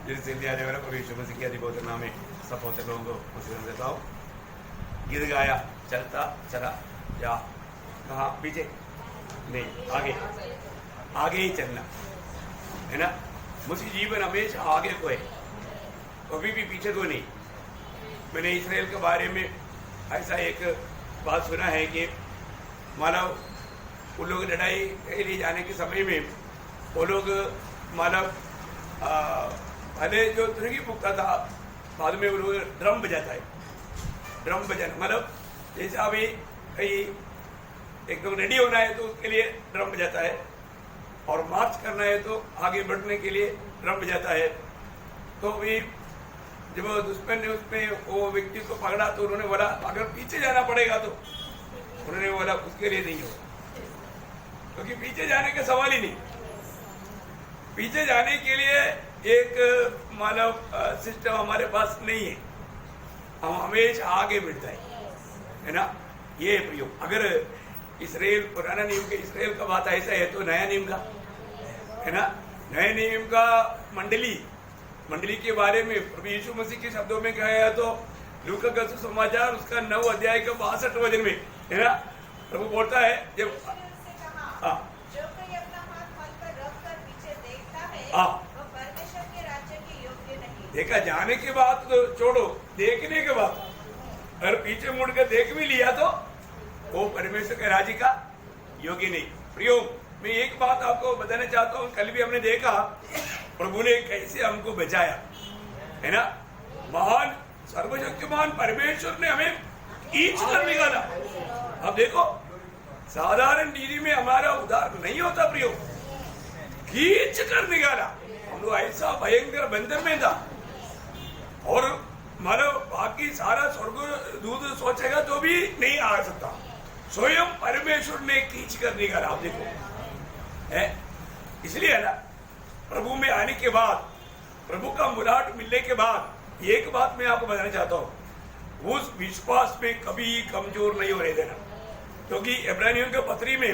जिससे वगैरह और यीशु मसीह की अधिक नाम में सब होते लोगों को खुशी देता हूँ। गीत गाया, चलता चला, या कहाँ पीछे नहीं, आगे आगे ही चलना है ना। मुझे जीवन हमेशा आगे को है, कभी भी पीछे को नहीं। मैंने इसराइल के बारे में ऐसा एक बात सुना है कि मानव वो लोग लड़ाई के लिए जाने के समय में वो लोग मानव पहले जो तुरंगी फूकता था, बाद में वो लोग ड्रम बजाता है। ड्रम बजाना मतलब जैसे अभी कहीं एकदम रेडी होना है तो उसके लिए ड्रम बजाता है, और मार्च करना है तो आगे बढ़ने के लिए ड्रम बजाता है। तो भी जब दुश्मन ने उसमें वो व्यक्ति को पकड़ा तो उन्होंने बोला अगर पीछे जाना पड़ेगा तो उन्होंने बोला उसके लिए नहीं होगा, क्योंकि पीछे जाने का सवाल ही नहीं। पीछे जाने के लिए एक मानव सिस्टम हमारे पास नहीं है, हम हमेशा आगे बढ़ते हैं, है ना। ये प्रयोग अगर इसराइल पुराना नियम के इसराइल का बात ऐसा है तो नया नियम का है ना। नए नियम का मंडली के बारे में प्रभु यीशु मसीह के शब्दों में कहा गया तो लूका का सुसमाचार उसका 9 अध्याय का 62 वचन में है ना। प्रभु बोलता है जब जो कोई अपना हाथ मल पर रख कर पीछे देखता है वो परमेश्वर के राज्य के योग्य नहीं। देखा जाने के बाद तो छोड़ो, देखने के बाद अगर पीछे मुड़ कर देख भी लिया तो वो परमेश्वर के राज्य का योग्य नहीं। प्रियो, मैं एक बात आपको बताना चाहता हूँ। कल भी हमने देखा प्रभु ने कैसे हमको बचाया, है ना। महान सर्वशक्तिमान परमेश्वर ने हमें खींच कर निकाला। अब देखो साधारण डीडी में हमारा उद्धार नहीं होता प्रियो, खींच कर निकाला। हम लोग ऐसा भयंकर बंधन में था, और मानो बाकी सारा स्वर्ग दूध सोचेगा तो भी नहीं आ सकता, स्वयं परमेश्वर ने खींच कर निकाला। आप देखो है, इसलिए है ना प्रभु में आने के बाद, प्रभु का मुलाकात मिलने के बाद एक बात मैं आपको बताना चाहता हूँ, उस विश्वास में कभी कमजोर नहीं होने देना। क्योंकि इब्रानियों के पत्री में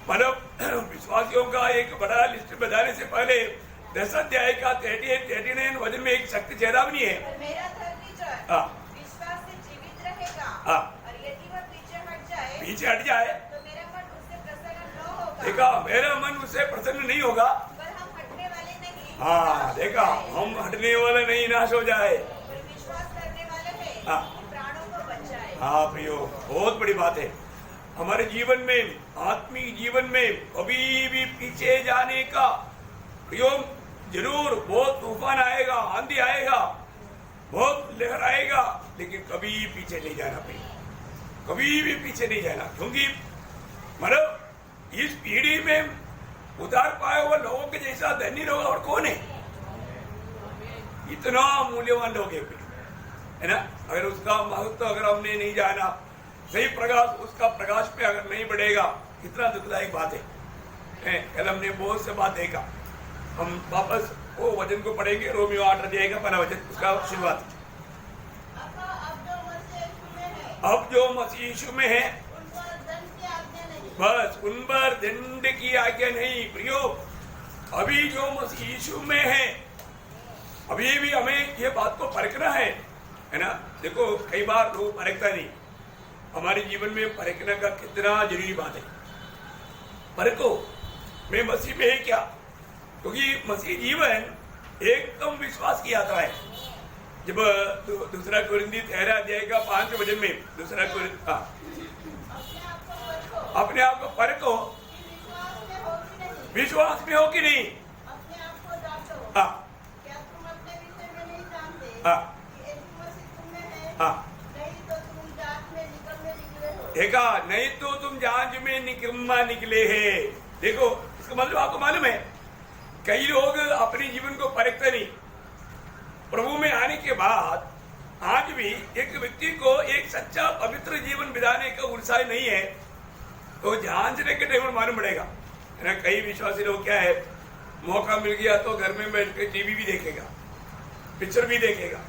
मतलब विश्वासियों का एक बड़ा लिस्ट बताने से पहले 10 अध्याय का 38-39 वचन में एक शक्ति चेतावनी है। मेरा धर्मी जन विश्वास से जीवित रहेगा, और यदि वह पीछे हट जाए तो मेरा मन उससे प्रसन्न न होगा। देखा, मेरा मन उससे प्रसन्न नहीं होगा, पर हम हटने वाले नहीं। हाँ देखा, हम हटने वाले नहीं, नाश हो जाए, विश्वास करने वाले हैं कि प्राणों को बचाए। हाँ प्रियो, बहुत बड़ी बात है। हमारे जीवन में, आत्मिक जीवन में कभी भी पीछे जाने का प्रियो जरूर, बहुत तूफान आएगा, आंधी आएगा, बहुत लहर आएगा, लेकिन कभी पीछे नहीं जाना प्रियो, कभी भी पीछे नहीं जाना। क्योंकि मतलब इस पीढ़ी में उतार पाए हुए लोगों के जैसा धनी लोग और कौन है? इतना मूल्यवान लोग है ना। अगर उसका महत्व अगर हमने नहीं जाना, सही प्रकाश उसका प्रकाश पे अगर नहीं बढ़ेगा, कितना दुखदायक बात है। कल हमने बहुत से बात देखा। हम वापस वो वचन को पढ़ेंगे, रोमियो 8 अध्याय का 1 वचन, उसका शुरुआत। अब जो मसीह यीशु में है बस उन पर दंड की आज्ञा नहीं। प्रियो, अभी जो मसीह यीशु में है, अभी भी हमें ये बात को परखना है ना। देखो कई बार लोग परखता नहीं, हमारे जीवन में परखने का कितना जरूरी बात है। परखो मैं मसीह में है क्या, क्योंकि मसीह जीवन एकदम विश्वास की यात्रा है। जब दूसरा कुरिन्थी 13 अध्याय का 5 वचन में, दूसरा कुरिन्थी अपने आप को परखो, विश्वास में हो कि नहीं। देखा, नहीं तो तुम जांच में निकम्मा निकले हैं। देखो इसका मतलब आपको मालूम है, कई लोग अपने जीवन को परखते नहीं। प्रभु में आने के बाद आज भी एक व्यक्ति को एक सच्चा पवित्र जीवन बिताने का उत्साह नहीं है, तो जांचने के टाइम मालूम पड़ेगा, है ना। कई विश्वासी लोग क्या है, मौका मिल गया तो घर में बैठ के टीवी भी देखेगा, पिक्चर भी देखेगा,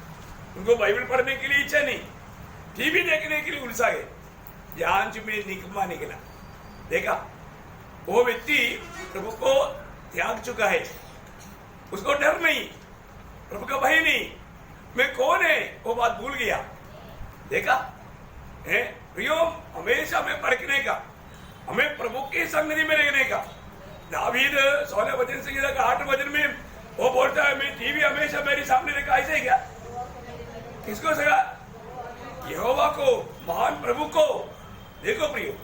उनको बाइबल पढ़ने के लिए इच्छा नहीं, टीवी देखने के लिए उत्साह है। जांच में निकम्मा निकला। देखा, वो व्यक्ति प्रभु को त्याग चुका है, उसको डर नहीं। प्रभु का भय नहीं, मैं कौन है वो बात भूल गया। देखा है प्रियो, हमेशा हमें परखने का, हमें प्रभु की संगति में रहने का। दावीद 16 वचन से 8 वचन में वो बोलता है, मैं टीवी हमेशा मेरे सामने रखा। ऐसे क्या? किसको सगा? यहोवा को, महान प्रभु को। देखो प्रियो,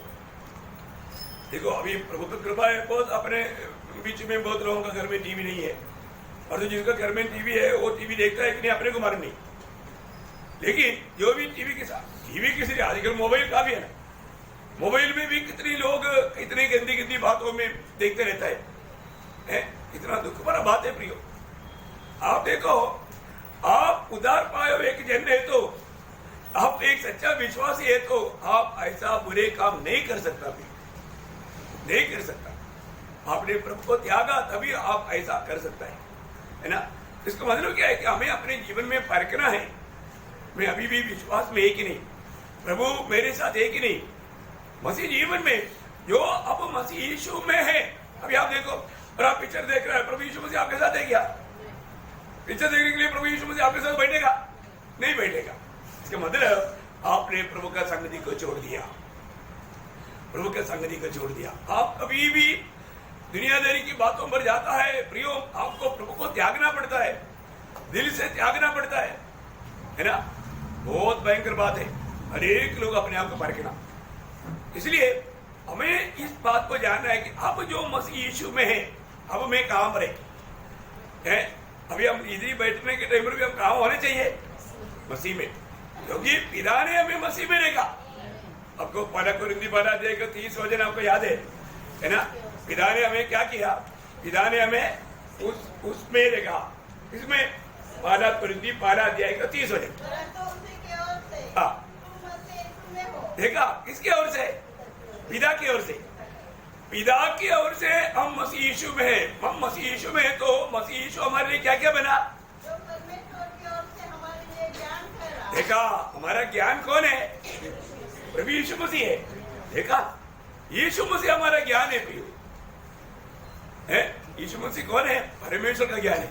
देखो अभी प्रभु की कृपा है, बहुत अपने बीच में बहुत लोगों का घर में टीवी नहीं है, और तो जिसका घर में टीवी है वो टीवी देखता है कि नहीं, अपने को मालूम नहीं। लेकिन जो भी टीवी के साथ, टीवी किसी आजकल मोबाइल का भी है ना, मोबाइल में भी कितनी लोग इतनी गंदी गंदी बातों में देखते रहता है। कितना दुख भरा बात है प्रियो। आप देखो, आप उधार पाए हुए एक जन है तो, आप एक सच्चा विश्वासी है तो आप ऐसा बुरे काम नहीं कर सकता भी, नहीं कर सकता। आपने प्रभु को त्यागा तभी आप ऐसा कर सकता है ना। इसका मतलब क्या है कि हमें अपने जीवन में परखना है, मैं अभी भी विश्वास में है कि नहीं, प्रभु मेरे साथ है कि नहीं। मसीह जीवन में जो अब मसीह यीशु में है, अभी आप देखो, और आप पिक्चर देख रहे हैं, प्रभु यीशु मसीह आपके साथ है क्या? पिक्चर देखने के लिए प्रभु यीशु मसीह आपके साथ बैठेगा? नहीं बैठेगा। इसका मतलब आपने प्रभु का संगति को छोड़ दिया, प्रभु के संगति को छोड़ दिया। आप कभी भी दुनियादारी की बातों पर जाता है प्रियो, आपको प्रभु को त्यागना पड़ता है, दिल से त्यागना पड़ता है ना। बहुत भयंकर बात है, हर एक लोग अपने आप को परखना। इसलिए हमें इस बात को जानना है कि अब जो मसीह यीशु में है, अब मैं कहां पर है। अभी हम इधर बैठने के टाइम पर भी हम कहां होने चाहिए? मसीह में, क्योंकि पिता ने हमें मसीह में देखा। आपको 1 कोरिन्थी 12:30 वचन आपको याद है ना। पिता ने हमें क्या किया? पिता ने हमें उसमें देखा। इसमें 1 कोरिन्थी 12:30 वचन। हाँ, देखा किसकी ओर से? पिता की ओर से। पिता की ओर से हम मसीह यीशु में हैं। हम मसीह यीशु में हैं तो मसीह यीशु हमारे लिए क्या क्या बना? देखा, हमारा ज्ञान कौन है? प्रभु यीशु मसीह है। देखा, यीशु मसीह हमारा ज्ञान है प्रियो, है। यीशु मसीह कौन है? परमेश्वर का ज्ञान है,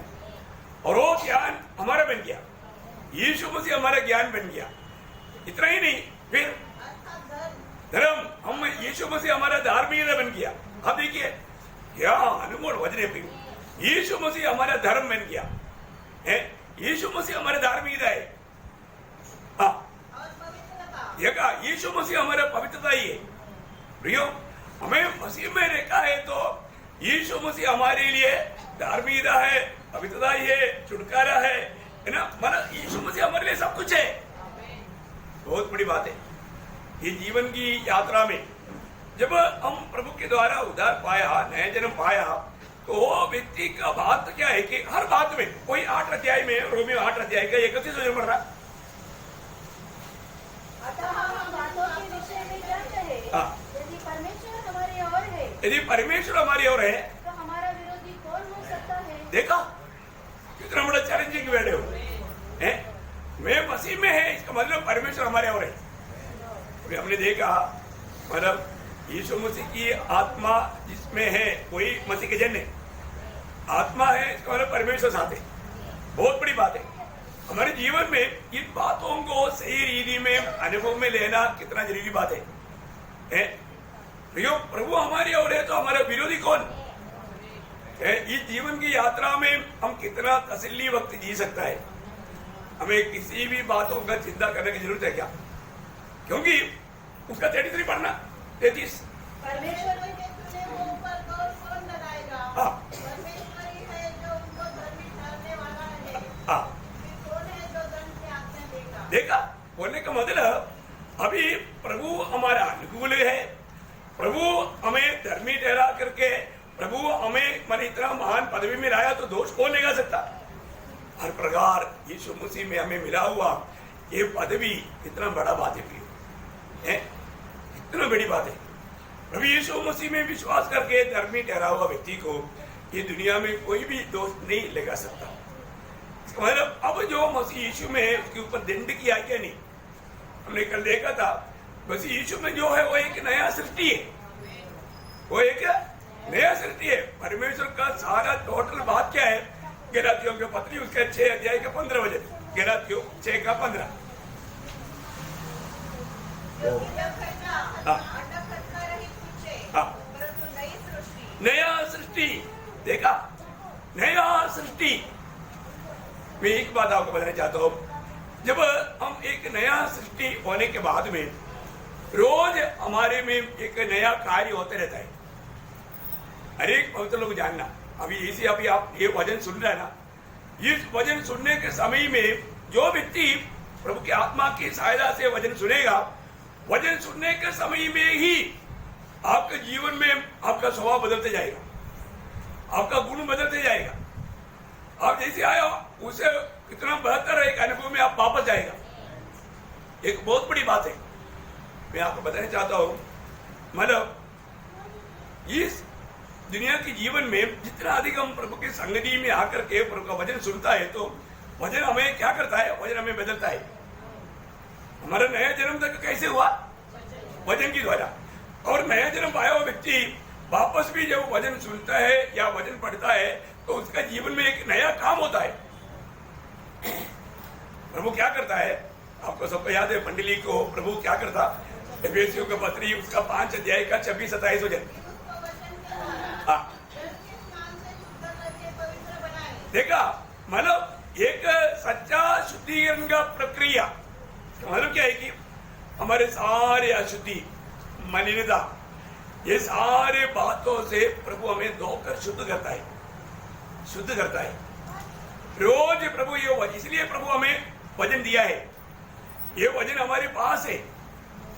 और वो ज्ञान हमारा बन गया। यीशु मसीह हमारा ज्ञान बन गया। इतना ही नहीं, फिर धर्म, हम यीशु मसीह हमारा धार्मिकता बन गया। अब देखिए क्या अनमोल वचन है प्रियो। यीशु मसीह हमारा धर्म बन गया है, यीशु मसीह हमारा धार्मिकता है। देखा, यीशु मसीह हमारा पवित्रता ही है प्रियो। हमें मसीह में रखा है तो यीशु मसीह हमारे लिए धार्मिकता है, पवित्रता ही है, छुटकारा है ना। मतलब यीशु मसीह हमारे लिए सब कुछ है। बहुत बड़ी बात है। ये जीवन की यात्रा में जब हम प्रभु के द्वारा उद्धार पाया, नया जन्म पाया, तो वो व्यक्ति का बात क्या है कि हर बात में, कोई 8 अध्याय में, रोमियो 8 अध्याय का 31 वचन पढ़ रहा। अतः हम बातों के विषय में जानते हैं, यदि परमेश्वर हमारी ओर है, यदि परमेश्वर हमारी ओर है तो हमारा विरोधी कौन हो सकता है? देखा कितना बड़ा चैलेंजिंग वर्ड है। मैं मसीह में है, इसका मतलब परमेश्वर हमारे ओर है। हमने देखा, मतलब यीशु मसीह की आत्मा जिसमें है, कोई मसीह के जन है, आत्मा है, इसका मतलब परमेश्वर साथ है। बहुत बड़ी बात है। हमारे जीवन में इन बातों को सही रीति में अनुभव में लेना कितना जरूरी बात है। प्रभु हमारी ओर है तो हमारा विरोधी कौन है? इस जीवन की यात्रा में हम कितना तसल्ली वक्त जी सकता है। हमें किसी भी बातों का चिंता करने की जरूरत है क्या? क्योंकि उसका 33 पढ़ना, 33। परमेश्वर के चुने हुओं पर गौर कौन लगाएगा? परमेश्वर ही है जो उनको धर्मी ठहराने वाला है। फिर कौन है जो दंड की आज्ञा देगा? देखा, बोलने का मतलब अभी प्रभु हमारा अनुकूल है, प्रभु हमें धर्मी ठहरा करके, प्रभु हमें मन इतना महान पदवी में लाया, तो दोष कौन लगा सकता? हर प्रकार यीशु मसीह में हमें मिला हुआ ये पदवी इतना बड़ा बात है प्रियो, इतना बड़ी बात है। प्रभु यीशु मसीह में विश्वास करके धर्मी ठहरा हुआ व्यक्ति को ये दुनिया में कोई भी दोष नहीं लगा सकता। मतलब अब जो मसीह यीशु में है उसके ऊपर दंड की आज्ञा नहीं। हमने कल देखा था, मसीह यीशु में जो है वो एक नया सृष्टि है, वो एक नया सृष्टि है। परमेश्वर का सारा टोटल बात क्या है? गलातियों के पत्री उसके 6 अध्याय के 15 वचन, गलातियों 6 का 15। नया सृष्टि, देखा, नया सृष्टि। मैं एक बात आपको बताना चाहता हूं, जब हम एक नया सृष्टि होने के बाद में रोज हमारे में एक नया कार्य होते रहता है। हर एक पवित्र लोग जानना, अभी इसी अभी आप ये वचन सुन रहे हैं ना, इस वचन सुनने के समय में जो व्यक्ति प्रभु की आत्मा की सहायता से वचन सुनेगा, वचन सुनने के समय में ही आपके जीवन में आपका स्वभाव बदलते जाएगा, आपका गुण बदलते जाएगा। आप जैसे आए हो उसे कितना बेहतर एक अनुभव में आप वापस जाएगा। एक बहुत बड़ी बात है, मैं आपको बताना चाहता हूं, मतलब इस दुनिया के जीवन में जितना अधिक हम प्रभु की संगति में आकर के प्रभु का वचन सुनता है, तो वचन हमें क्या करता है, वचन हमें बदलता है। हमारा नया जन्म तक कैसे हुआ, वचन की द्वारा। और नया जन्म पाया हुआ व्यक्ति वापस भी जब वचन सुनता है या वचन पढ़ता है, तो उसका जीवन में एक नया काम होता है। प्रभु क्या करता है, आपको सबको याद है, पंडिली को प्रभु क्या करता, एफेसियों का पत्री उसका 5 अध्याय का 26-27 वचन। देखा, मतलब एक सच्चा शुद्धिकरण का प्रक्रिया, मतलब क्या है कि हमारे सारे अशुद्धि, मलिनता, ये सारे बातों से प्रभु हमें धोकर शुद्ध करता है, शुद्ध करता है रोज। प्रभु ये, इसलिए प्रभु हमें वचन दिया है, ये वचन हमारे पास है।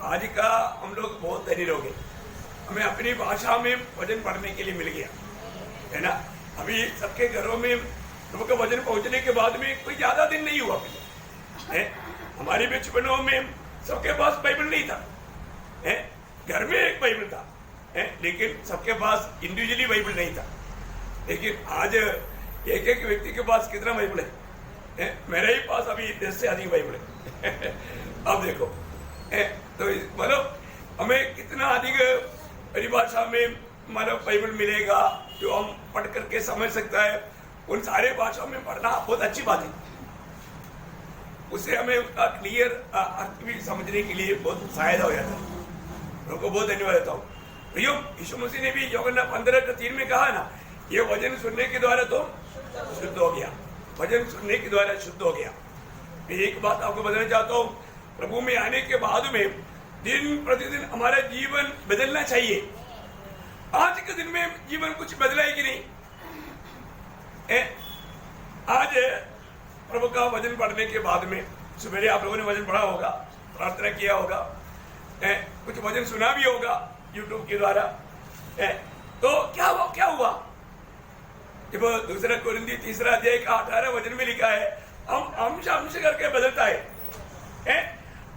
आज का हम लोग बहुत धनी लोग हैं, हमें अपनी भाषा में वचन पढ़ने के लिए मिल गया है ना। अभी सबके घरों में प्रभु का वचन पहुंचने के बाद में कोई ज्यादा दिन नहीं हुआ है। हमारे बचपनों में सबके पास बाइबल नहीं था, है घर में एक बाइबल था, है लेकिन सबके पास इंडिविजुअली बाइबल नहीं था। लेकिन आज एक एक व्यक्ति के पास कितना बाइबल है, मेरे ही पास अभी 10 से अधिक बाइबल है। अब देखो, तो मतलब हमें कितना अधिक परिभाषा में मतलब बाइबल मिलेगा जो हम पढ़ करके समझ सकता है। उन सारे भाषाओं में पढ़ना बहुत अच्छी बात है, उससे हमें उसका क्लियर अर्थ भी समझने के लिए बहुत सहायता हो जाता है। उनको बहुत धन्यवाद देता हूँ। भैया, यीशु मसीह ने भी यूहन्ना 15:3 में कहा ना, ये वचन सुनने के द्वारा तो शुद्ध हो गया, वचन सुनने के द्वारा शुद्ध हो गया। मैं एक बात आपको बताना चाहता हूँ, प्रभु में आने के बाद में दिन प्रतिदिन हमारा जीवन बदलना चाहिए। आज के दिन में जीवन कुछ बदला है कि नहीं? आज प्रभु का वचन पढ़ने के बाद में सुबह आप लोगों ने वचन पढ़ा होगा, प्रार्थना किया होगा, कुछ वचन सुना भी होगा यूट्यूब के द्वारा। तो क्या हुआ? जब 2 कोरिन्थी 3 अध्याय का 18 वचन में लिखा है, हम अंश करके बदलता है।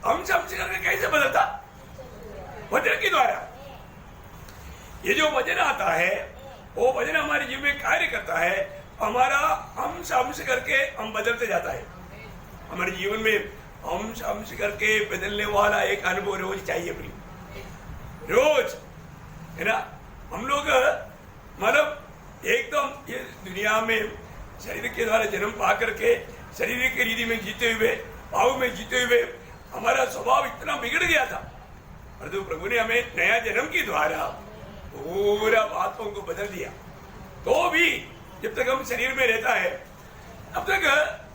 अंश करके कैसे बदलता? वचन के द्वारा। ये जो वचन आता है, वो वचन हमारे जीवन में कार्य करता है, हमारा अंश करके हम बदलते जाता है। हमारे जीवन में अंश करके बदलने वाला एक अनुभव रोज चाहिए अपनी, रोज, है ना। हम लोग मतलब एकदम ये दुनिया में शरीर के द्वारा जन्म पा करके शरीर के रीति में जीते हुए, भाव में जीते हुए हमारा स्वभाव इतना बिगड़ गया था, परंतु प्रभु ने हमें नया जन्म के द्वारा पूरा बातों को बदल दिया। तो भी जब तक हम शरीर में रहता है, तब तक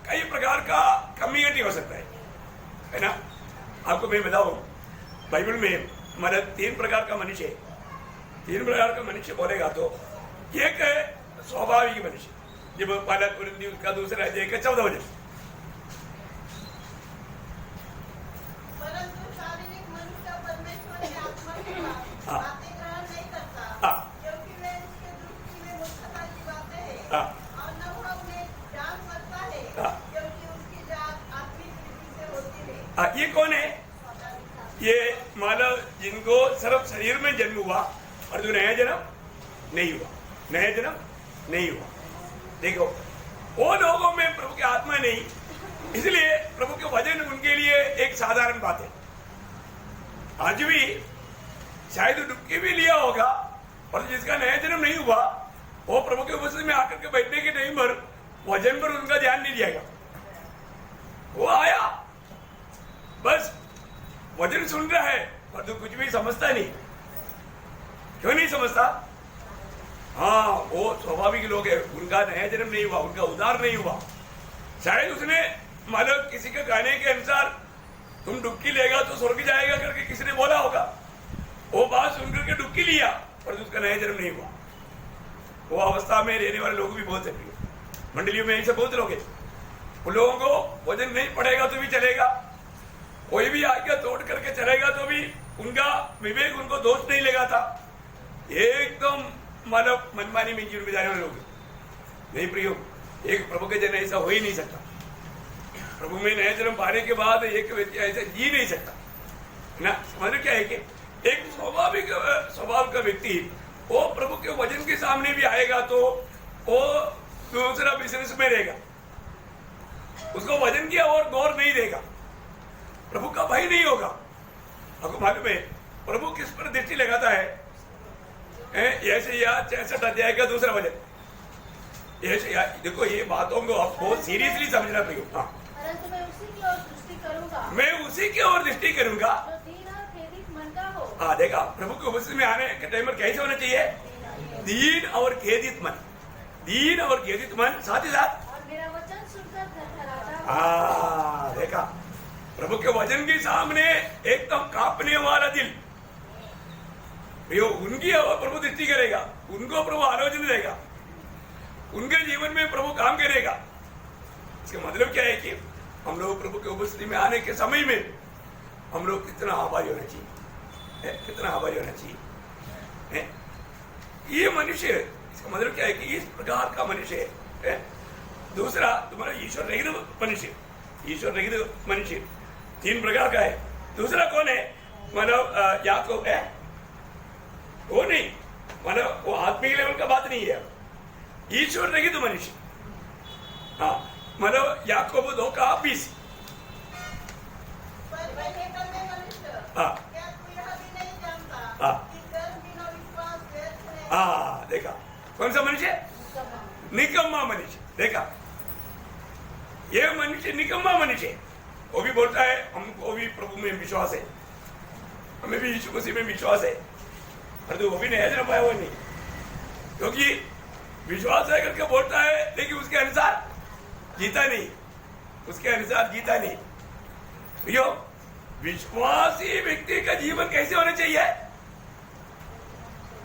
कई प्रकार का कम्युनिटी हो सकता है ना। आपको मैं बताऊं, बाइबल में हमारा 3 प्रकार का मनुष्य है। 3 प्रकार का मनुष्य बोलेगा तो एक है स्वाभाविक मनुष्य, जब 1 कोरिन्थी उसका 2 अध्याय का 14 वचन। परंतु शारीरिक मनुष्य परमेश्वर की आत्मा के साथ बातें ग्रहण नहीं करता, क्योंकि वे उसके दृष्टि में मूर्खता की बातें हैं, और न वह उन्हें जान सकता है, क्योंकि उसकी जात आत्मिक रीति से होती है। ये कौन है? ये मानव जिनको सिर्फ शरीर में जन्म हुआ और जो नया जन्म नहीं हुआ, नया जन्म नहीं हुआ। देखो, वो लोगों में प्रभु की आत्मा नहीं, इसलिए प्रभु के वचन उनके लिए एक साधारण बात है। आज भी शायद डुबकी भी लिया होगा, और जिसका नया जन्म नहीं हुआ, वो प्रभु के उपस्थिति में आकर के बैठने के टाइम पर वजन पर उनका ध्यान नहीं दिया गया। वो आया बस वजन सुन रहा है पर तो कुछ भी समझता नहीं। क्यों नहीं समझता? हाँ, वो स्वाभाविक लोग है, उनका नया जन्म नहीं हुआ, उनका उद्धार नहीं हुआ। शायद उसने मतलब किसी के कहने के अनुसार तुम डुबकी लेगा तो स्वर्ग जाएगा करके किसी ने बोला होगा। वो बात सुन करके डुबकी लिया पर उसका नया जन्म नहीं हुआ। वो अवस्था में रहने वाले लोग भी बहुत है, मंडलियों में ऐसे बहुत लोग हैं। उन लोगों को वजन नहीं पड़ेगा तो भी चलेगा, कोई भी आज्ञा तोड़ करके चलेगा तो भी उनका विवेक उनको दोष नहीं लगाता। एकदम मतलब मनमानी में जीवन गुजारने वाले लोग नहीं प्रियो। एक प्रभु के जन ऐसा हो ही नहीं सकता। प्रभु में नया जन्म पाने के बाद एक व्यक्ति ऐसा जी नहीं सकता ना। समझ क्या है कि एक स्वाभाविक स्वभाव का व्यक्ति वो प्रभु के वचन के सामने भी आएगा तो वो दूसरा बिजनेस में रहेगा, उसको वचन की और गौर नहीं देगा, प्रभु का भय नहीं होगा। आपको मालूम है प्रभु किस पर दृष्टि लगाता है? ऐसे या 66 अध्याय का दूसरा वचन। ऐसे देखो, ये बातों को आप बहुत सीरियसली समझना पड़ेगा। हाँ, परंतु मैं उसी की ओर दृष्टि करूंगा, मैं उसी की ओर दृष्टि करूंगा जो दीन और खेदित मन का हो। हाँ, देखा प्रभु के उपस्थिति में आने के टाइम पर कैसे होना चाहिए? दीन और खेदित मन, दीन और खेदित मन, साथ ही साथ और मेरा वचन सुनकर थरथराता हो। हाँ, देखा प्रभु के वचन के सामने एकदम कांपने वाला दिल, उनकी प्रभु दृष्टि करेगा, उनको प्रभु आलोचना देगा, उनके जीवन में प्रभु काम करेगा। इसका मतलब क्या है कि हम लोग प्रभु के उपस्थिति में आने के समय में हम लोग कितना आभारी होना चाहिए, कितना आभारी होना चाहिए। ये मनुष्य, इसका मतलब क्या है कि इस प्रकार का मनुष्य है। दूसरा तुम्हारा ईश्वर रहित मनुष्य, ईश्वर रहित मनुष्य 3 प्रकार का है। दूसरा कौन है? मतलब याकूब है, वो नहीं, मतलब वो आत्मिक लेवल का बात नहीं है, ईश्वर रहित मनुष्य। हाँ, मतलब याकूब 2:20। पर बने करने मनुष्य, हाँ, क्या तू यह भी नहीं जानता हाँ, कि कर्म बिना विश्वास व्यर्थ है? हाँ, देखा कौन सा मनुष्य? निकम्मा मनुष्य। देखा, ये मनुष्य निकम्मा मनुष्य है। वो भी बोलता है हमको भी प्रभु में विश्वास है, हमें भी यीशु मसीह में विश्वास है, परंतु वो भी नया जन्म पाया हुआ नहीं, क्योंकि विश्वास है करके बोलता है लेकिन उसके अनुसार जीता नहीं, उसके अनुसार जीता नहीं। भैया, विश्वासी व्यक्ति का जीवन कैसे होना चाहिए?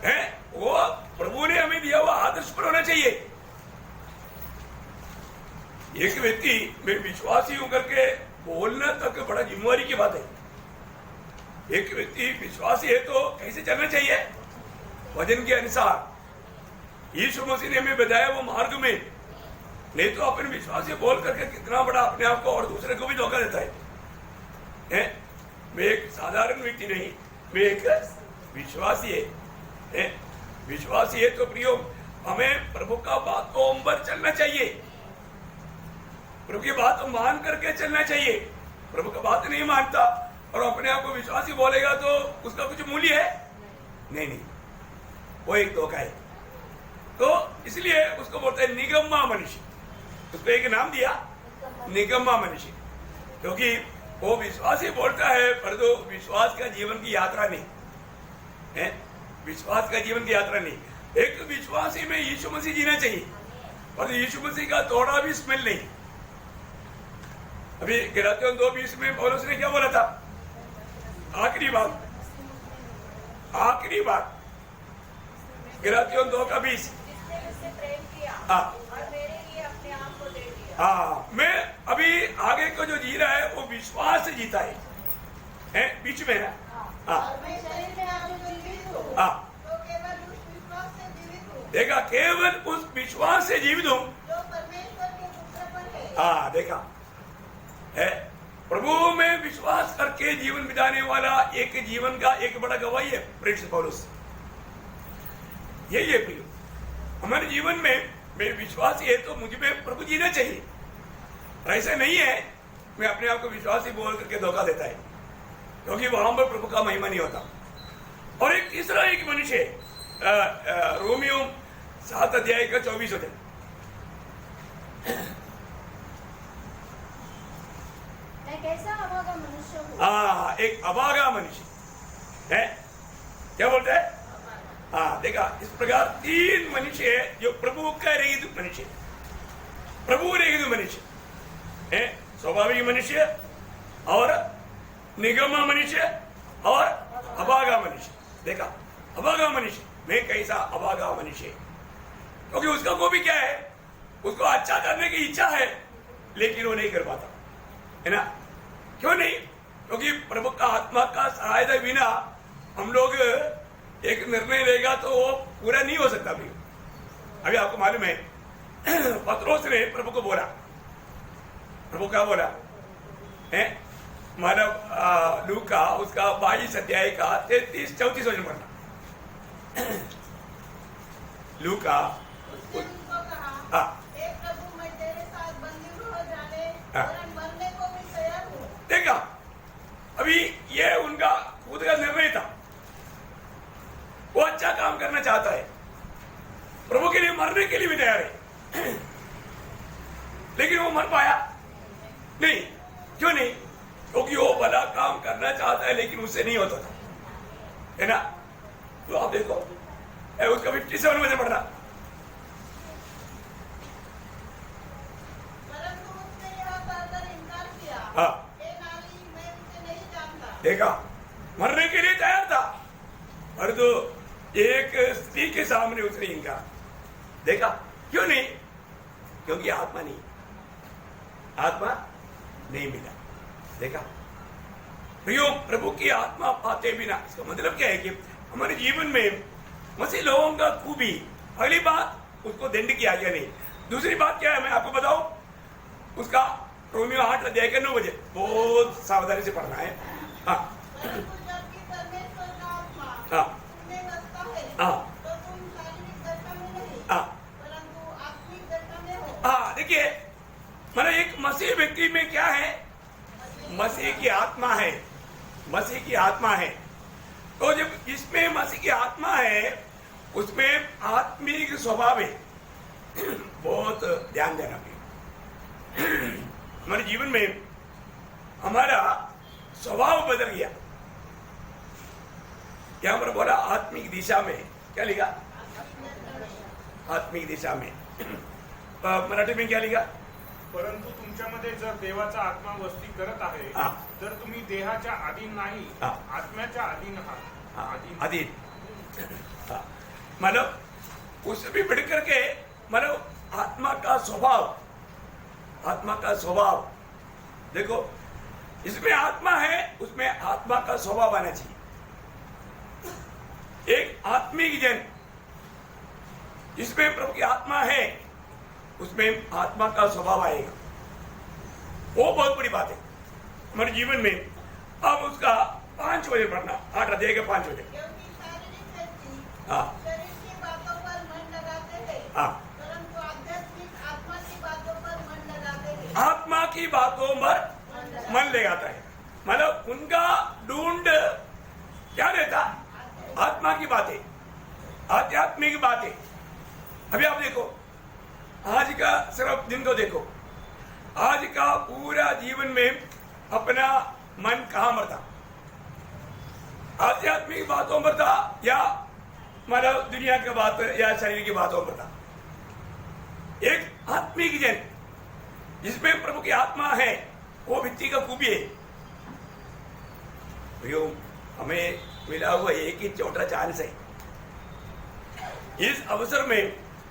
है वो प्रभु ने हमें दिया हुआ आदर्श पर होना चाहिए। एक व्यक्ति मैं विश्वासी हूं करके बोलना तक बड़ा जिम्मेवारी की बात है। एक व्यक्ति विश्वासी है तो कैसे चलना चाहिए? वचन के अनुसार। यीशु मसीह ने हमें बताया वो मार्ग में, नहीं तो अपने विश्वासी बोल करके कितना बड़ा अपने आप को और दूसरे को भी धोखा देता है। मैं एक साधारण व्यक्ति नहीं, मैं एक विश्वासी है। विश्वासी है तो प्रियो हमें प्रभु का बातों पर चलना चाहिए, प्रभु की बात मान करके चलना चाहिए। प्रभु का बात नहीं मानता और अपने आप को विश्वासी बोलेगा तो उसका कुछ मूल्य है नहीं, वो एक धोखा है। तो इसलिए उसको बोलता है निगम्मा मनुष्य। उसको एक नाम दिया, निगम्मा मनुष्य, क्योंकि वो विश्वासी बोलता है पर तो विश्वास का जीवन की यात्रा नहीं है, विश्वास का जीवन की यात्रा नहीं। एक विश्वासी में यीशु मसीह जीना चाहिए और यीशु मसीह का थोड़ा भी स्मेल नहीं। अभी गलातियों 2:20 में पौलुस ने क्या बोला था? आखिरी बात गलातियों 2:20। और मेरे लिए अपने आप को दे दिया। हाँ, मैं अभी आगे को जो जी रहा है वो विश्वास से जीता है बीच में है। हाँ, और मैं शरीर में आज जो जीवित हूँ हाँ, तो केवल उस विश्वास से जीवित हूँ देखा, केवल उस विश्वास से जीवित हूँ जो परमेश्वर के पुत्र पर है। हाँ, देखा है, प्रभु में विश्वास करके जीवन बिताने वाला एक जीवन का एक बड़ा गवाही है प्रिंस पौलुस। यही है प्रिय, हमारे जीवन में मैं विश्वासी है तो मुझ में प्रभु जीना चाहिए। ऐसा नहीं है मैं अपने आप को विश्वासी बोल करके धोखा देता है, क्योंकि वहां पर प्रभु का महिमा नहीं होता। और एक तीसरा एक मनुष्य रोमियो 7 अध्याय का 24 वचन मैं कैसा अभागा मनुष्य हूँ। एक अभागा मनुष्य है, क्या बोलते हैं? देखा, इस प्रकार 3 मनुष्य है जो प्रभु का रहित मनुष्य, प्रभु रहित मनुष्य है, स्वाभाविक मनुष्य और निगम मनुष्य और अभागा मनुष्य। देखा, अभागा मनुष्य मैं कैसा अभागा मनुष्य, क्योंकि उसका को भी क्या है, उसको अच्छा करने की इच्छा है लेकिन वो नहीं कर पाता है ना। क्यों नहीं? क्योंकि प्रभु का आत्मा का सहायता बिना हम लोग एक निर्णय लेगा तो वो पूरा नहीं हो सकता। अभी आपको मालूम है पत्रोस ने प्रभु को बोला, प्रभु क्या बोला है? मानव लूका उसका 22 अध्याय का 33-34 वचन पढ़ना। लूका उसने उनको कहा, हे प्रभु, मैं तेरे साथ बंदीगृह जाने और मरने को भी तैयार हूँ। देखा, अभी ये उनका खुद का निर्णय था, वो अच्छा काम करना चाहता है, प्रभु के लिए मरने के लिए भी तैयार है, लेकिन वो मर पाया नहीं। क्यों नहीं? क्योंकि वो भला काम करना चाहता है लेकिन उससे नहीं होता था, है ना। तो आप देखो उसका 57 में पढ़ना। परंतु उसने यह कहकर इनकार किया, हे नाली, मैं उसे नहीं जानता। देखा, मरने के लिए तैयार था और तो एक स्त्री के सामने उसने इनकार। देखा, क्यों नहीं? क्योंकि आत्मा नहीं मिला। देखा, प्रियो, प्रभु की आत्मा पाते बिना, इसका मतलब क्या है कि हमारे जीवन में मसीह लोगों का खूबी, पहली बात उसको दंड किया गया नहीं। दूसरी बात क्या है मैं आपको बताऊं, उसका रोमियो 8 अध्याय के 9 बजे बहुत सावधानी से पढ़ना है। परंतु जबकि परमेश्वर का आत्मा तुम्हें बसता है, तो तुम शारीरिक दशा में नहीं, परंतु आत्मिक दशा में हो। देखिए, मतलब एक मसीह व्यक्ति में क्या है? मसीह की आत्मा है, मसीह की आत्मा है। तो जब इसमें मसीह की आत्मा है उसमें आत्मिक स्वभाव है। बहुत ध्यान देना भी हमारे जीवन में हमारा स्वभाव बदल गया। यहां पर बोला आत्मिक दिशा में, क्या लिखा? आत्मिक दिशा में। मराठी में क्या लिखा? परंतु तुमच्यामध्ये जर देवाचा आत्मा वस्ती करत आहे तर तुम्ही देहाच्या अधीन नाही, आत्म्याच्या अधीन आहात। अधीन, मतलब उससे भी बढ़ करके, मतलब आत्मा का स्वभाव देखो, इसमें आत्मा है उसमें आत्मा का स्वभाव आना चाहिए। एक आत्मिक जन जिसमें प्रभु की आत्मा है उसमें आत्मा का स्वभाव आएगा। वो बहुत बड़ी बात है हमारे जीवन में। अब उसका 5 बजे पढ़ना, 8 अध्याय के 5 बजे। क्योंकि शारीरिक व्यक्ति शरीर की बातों पर मन लगाते हैं, परंतु आध्यात्मिक आत्मा की बातों पर मन लगाते हैं। आत्मा की बातों पर मन लगाता है, मतलब उनका ढूंढ क्या रहता? आत्मा की बातें, आध्यात्मिक बातें। अभी आप देखो, आज का सिर्फ दिन को देखो, आज का पूरा जीवन में अपना मन कहां मरता? आध्यात्मिक बातों पर था या मतलब दुनिया की बात या शरीर की बातों पर था? एक आत्मिक जन जिसमें प्रभु की आत्मा है वो व्यक्ति का खूबी है। हमें मिला हुआ एक ही छोटा चांस है। इस अवसर में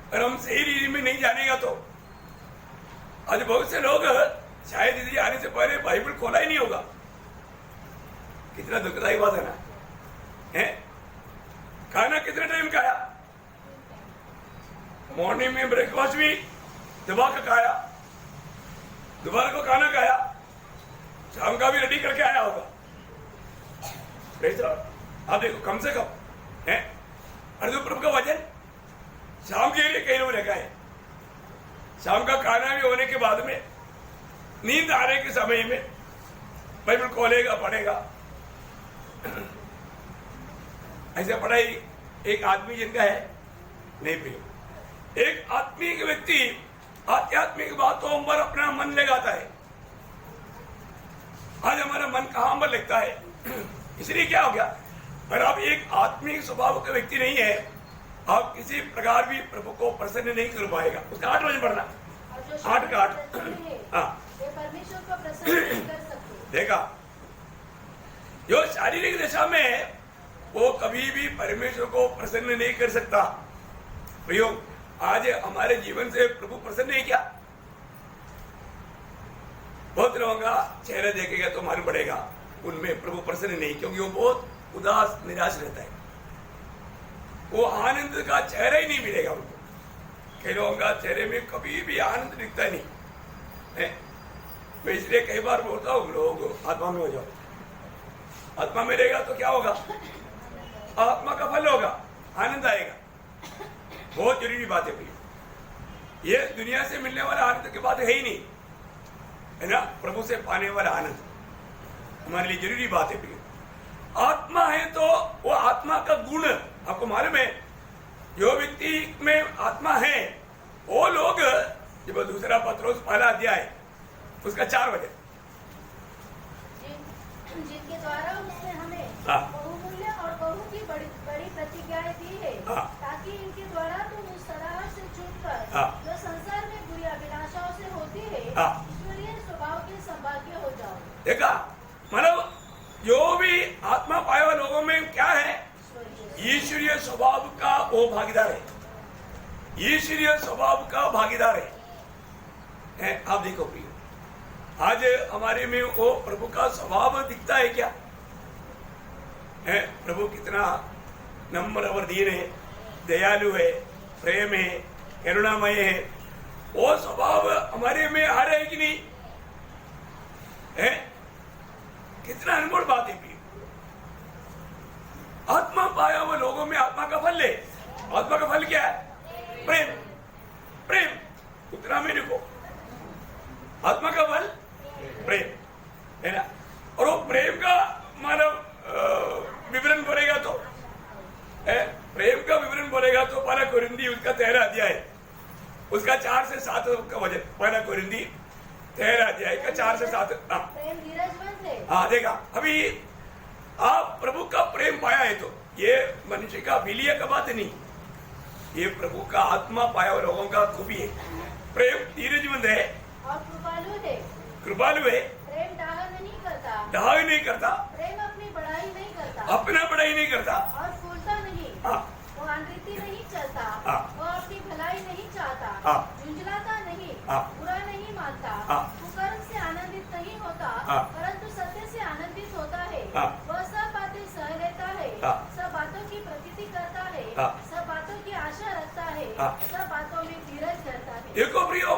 अगर हम सही रीति में नहीं जानेगा तो आज बहुत से लोग शायद इधर आने से पहले बाइबल खोला ही नहीं होगा। कितना दुखदायी बात है ना, है? खाना कितने टाइम खाया? मॉर्निंग में ब्रेकफास्ट भी दोपहर का खाया, दोपहर को खाना खाया, शाम का भी रेडी करके आया होगा। आप देखो, कम से कम है अर्जुन प्रभु का वजन शाम के लिए कई लोग रखा है। शाम का खाना भी होने के बाद में नींद आने के समय में बाइबल खोलेगा, पढ़ेगा। ऐसे पढ़ाई एक आदमी जिनका है नहीं पियो। एक आत्मिक व्यक्ति आध्यात्मिक बातों पर अपना मन लगाता है। आज हमारा मन कहां पर लगता है? इसलिए क्या हो गया, अगर आप एक आत्मिक स्वभाव का व्यक्ति नहीं है, आप किसी प्रकार भी प्रभु को प्रसन्न नहीं कर पाएगा। उसका 8 बजे पढ़ना, 8 का 8। हाँ, परमेश्वर को प्रसन्न नहीं कर सकते। देखा, जो शारीरिक दशा में है वो कभी भी परमेश्वर को प्रसन्न नहीं कर सकता। प्रयोग आज हमारे जीवन से प्रभु प्रसन्न है क्या? बहुत लोगों का चेहरा देखेगा तो मालूम पड़ेगा उनमें प्रभु प्रसन्न नहीं, क्योंकि वो बहुत उदास निराश रहता है। वो आनंद का चेहरा ही नहीं मिलेगा उनको। कई लोगों का चेहरे में कभी भी आनंद दिखता नहीं है। मैं इसलिए कई बार बोलता हूँ लोग आत्मा में हो जाओ। आत्मा में रहेगा तो क्या होगा? आत्मा का फल होगा, आनंद आएगा। बहुत जरूरी बात है प्रिय। ये दुनिया से मिलने वाला आनंद की बात है ही नहीं, है ना। प्रभु से पाने वाला आनंद हमारे लिए जरूरी बात है प्रिय। आत्मा है तो वो आत्मा का गुण आपको मालूम है। जो व्यक्ति में आत्मा है वो लोग, जब दूसरा पत्रोस पहला अध्याय उसका 4 वचन, जिनके द्वारा उसने हमें बहुमूल्य और बहु की बड़ी बड़ी प्रतिज्ञाएं दी है, ताकि इनके द्वारा तुम उस सराहना से छूटकर जो संसार में बुरी अभिलाषाओं से होती है, ईश्वरीय स्वभाव के संभाग्य हो जाओ। देखा, मतलब जो भी आत्मा पाए हुए लोगों में क्या है? ईश्वरीय स्वभाव का वो भागीदार है। ईश्वरीय स्वभाव का भागीदार है। आप देखो प्रिय, आज हमारे में वो प्रभु का स्वभाव दिखता है क्या? है प्रभु कितना नम्र और दीन है, दयालु है, प्रेम है, करुणामय है। वो स्वभाव हमारे में आ रहा है कि नहीं? है कितना अनमोल बात है। आत्मा पाया हुआ लोगों में आत्मा का फल है। आत्मा का फल क्या है? प्रेम। प्रेम उतना में देखो, आत्मा का फल प्रेम है ना। और वो प्रेम का मानव विवरण बोलेगा तो प्रेम का विवरण बोलेगा तो पहला कोरिंथी उसका 13 अध्याय उसका 4 से 7 का वचन। पहला कोरिंथी 13 अध्याय का 4 से 7। प्रेम धीरजवंत है। हाँ देखा, अभी आप प्रभु का प्रेम पाया है तो ये मनुष्य का विलिय का बात नहीं, ये प्रभु का आत्मा पाया हुआ लोगों का खूबी है। प्रेम धीरजवंत है और कृपालु है। कृपालु है। प्रेम डाह नहीं करता। डाह नहीं करता। प्रेम अपनी बड़ाई नहीं करता। अपना बड़ाई नहीं करता। और फूलता नहीं। वो अनरीति नहीं चलता। वो अपनी भलाई नहीं चाहता। झुंझलाता नहीं। बुरा नहीं मानता। कुकर्म से आनंदित नहीं होता, परंतु सत्य से आनंदित होता है। वह सब बातें सह लेता है, सब बातों की प्रतीति करता है, सब बातों की आशा रखता है, सब बातों में धीरज धरता है। देखो प्रियो,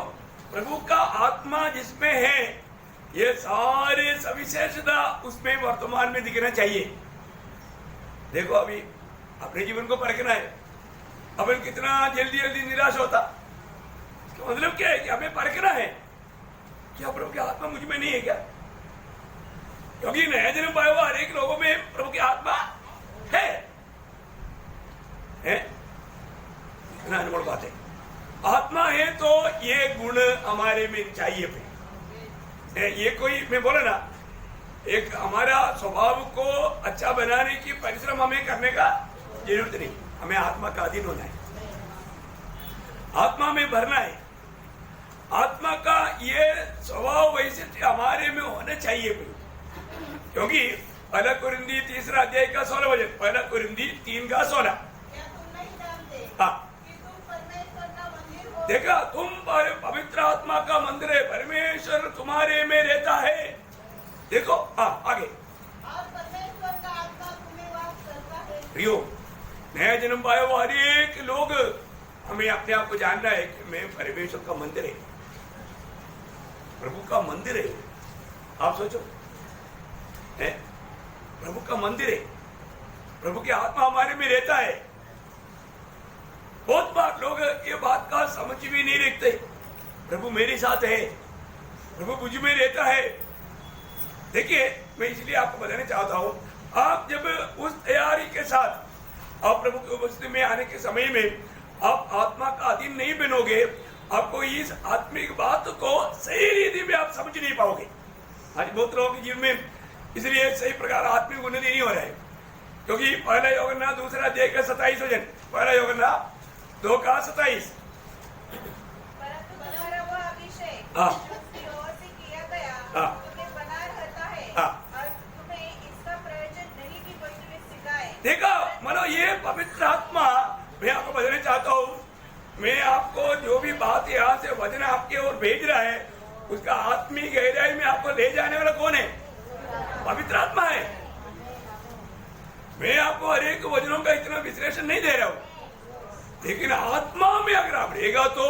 प्रभु का आत्मा जिसमें है ये सारे सविशेषता उसमें वर्तमान में दिखना चाहिए। देखो अभी अपने जीवन को परखना है, अपन कितना जल्दी जल्दी निराश होता। इसका मतलब क्या है कि हमें परखना है क्या प्रभु की आत्मा मुझ में नहीं है क्या? क्योंकि नया जन्म पाया हुआ हर एक लोगों में प्रभु की आत्मा है। इतना अनमोल बात है। आत्मा है तो ये गुण हमारे में चाहिए भाई। ये कोई मैं बोला ना, एक हमारा स्वभाव को अच्छा बनाने की परिश्रम हमें करने का जरूरत नहीं। हमें आत्मा का अधीन होना है, आत्मा में भरना है। आत्मा का ये स्वभाव वैसे हमारे में होना चाहिए भाई। क्योंकि पहला कोरिन्थी 3 अध्याय का 16 वचन, पहला कोरिन्थी 3 का 16। क्या तुम नहीं जानते कि तुम परमेश्वर का मंदिर हो? देखा, तुम पवित्र आत्मा का मंदिर है, परमेश्वर तुम्हारे में रहता है। देखो आगे, और परमेश्वर का आत्मा तुम्हें वास करता है। प्रियो, नया जन्म पाया हुआ हर एक लोग हमें अपने आप को जानना है कि मैं परमेश्वर का मंदिर है, प्रभु का मंदिर है। आप सोचो, है प्रभु का मंदिर है, प्रभु की आत्मा हमारे में रहता है। बहुत बार लोग ये बात का समझ भी नहीं रखते। प्रभु मेरे साथ है, प्रभु मुझ में रहता है। देखिए, मैं इसलिए आपको बताना चाहता हूं, आप जब उस तैयारी के साथ आप प्रभु की उपस्थिति में आने के समय में आप आत्मा का अधीन नहीं बनोगे, आपको इस आत्मिक बात को सही रीति में आप समझ नहीं पाओगे। आज बहुत लोगों के जीवन में इसलिए सही प्रकार आत्मिक उन्नति नहीं हो रहा है, क्योंकि पहला योगन्ना दूसरा 2:27 वचन, पहला योगन्ना 2:27। परंतु तुम्हारा वह अभिषेक हाँ। जो उसकी ओर से किया गया हाँ। तुम्हें बना रहता है हाँ। और तुम्हें इसका प्रयोजन नहीं कि कोई तुम्हें सिखाए। देखा, मानो ये पवित्र आत्मा, मैं आपको बताना चाहता हूँ, मैं आपको जो भी बात यहाँ से वचन आपके ओर भेज रहा है, उसका आत्मिक गहराई में आपको ले जाने वाला कौन है? पवित्र आत्मा है। मैं आपको हर एक वचनों का इतना विश्लेषण नहीं दे रहा हूँ, लेकिन आत्मा में अगर आप रहेगा तो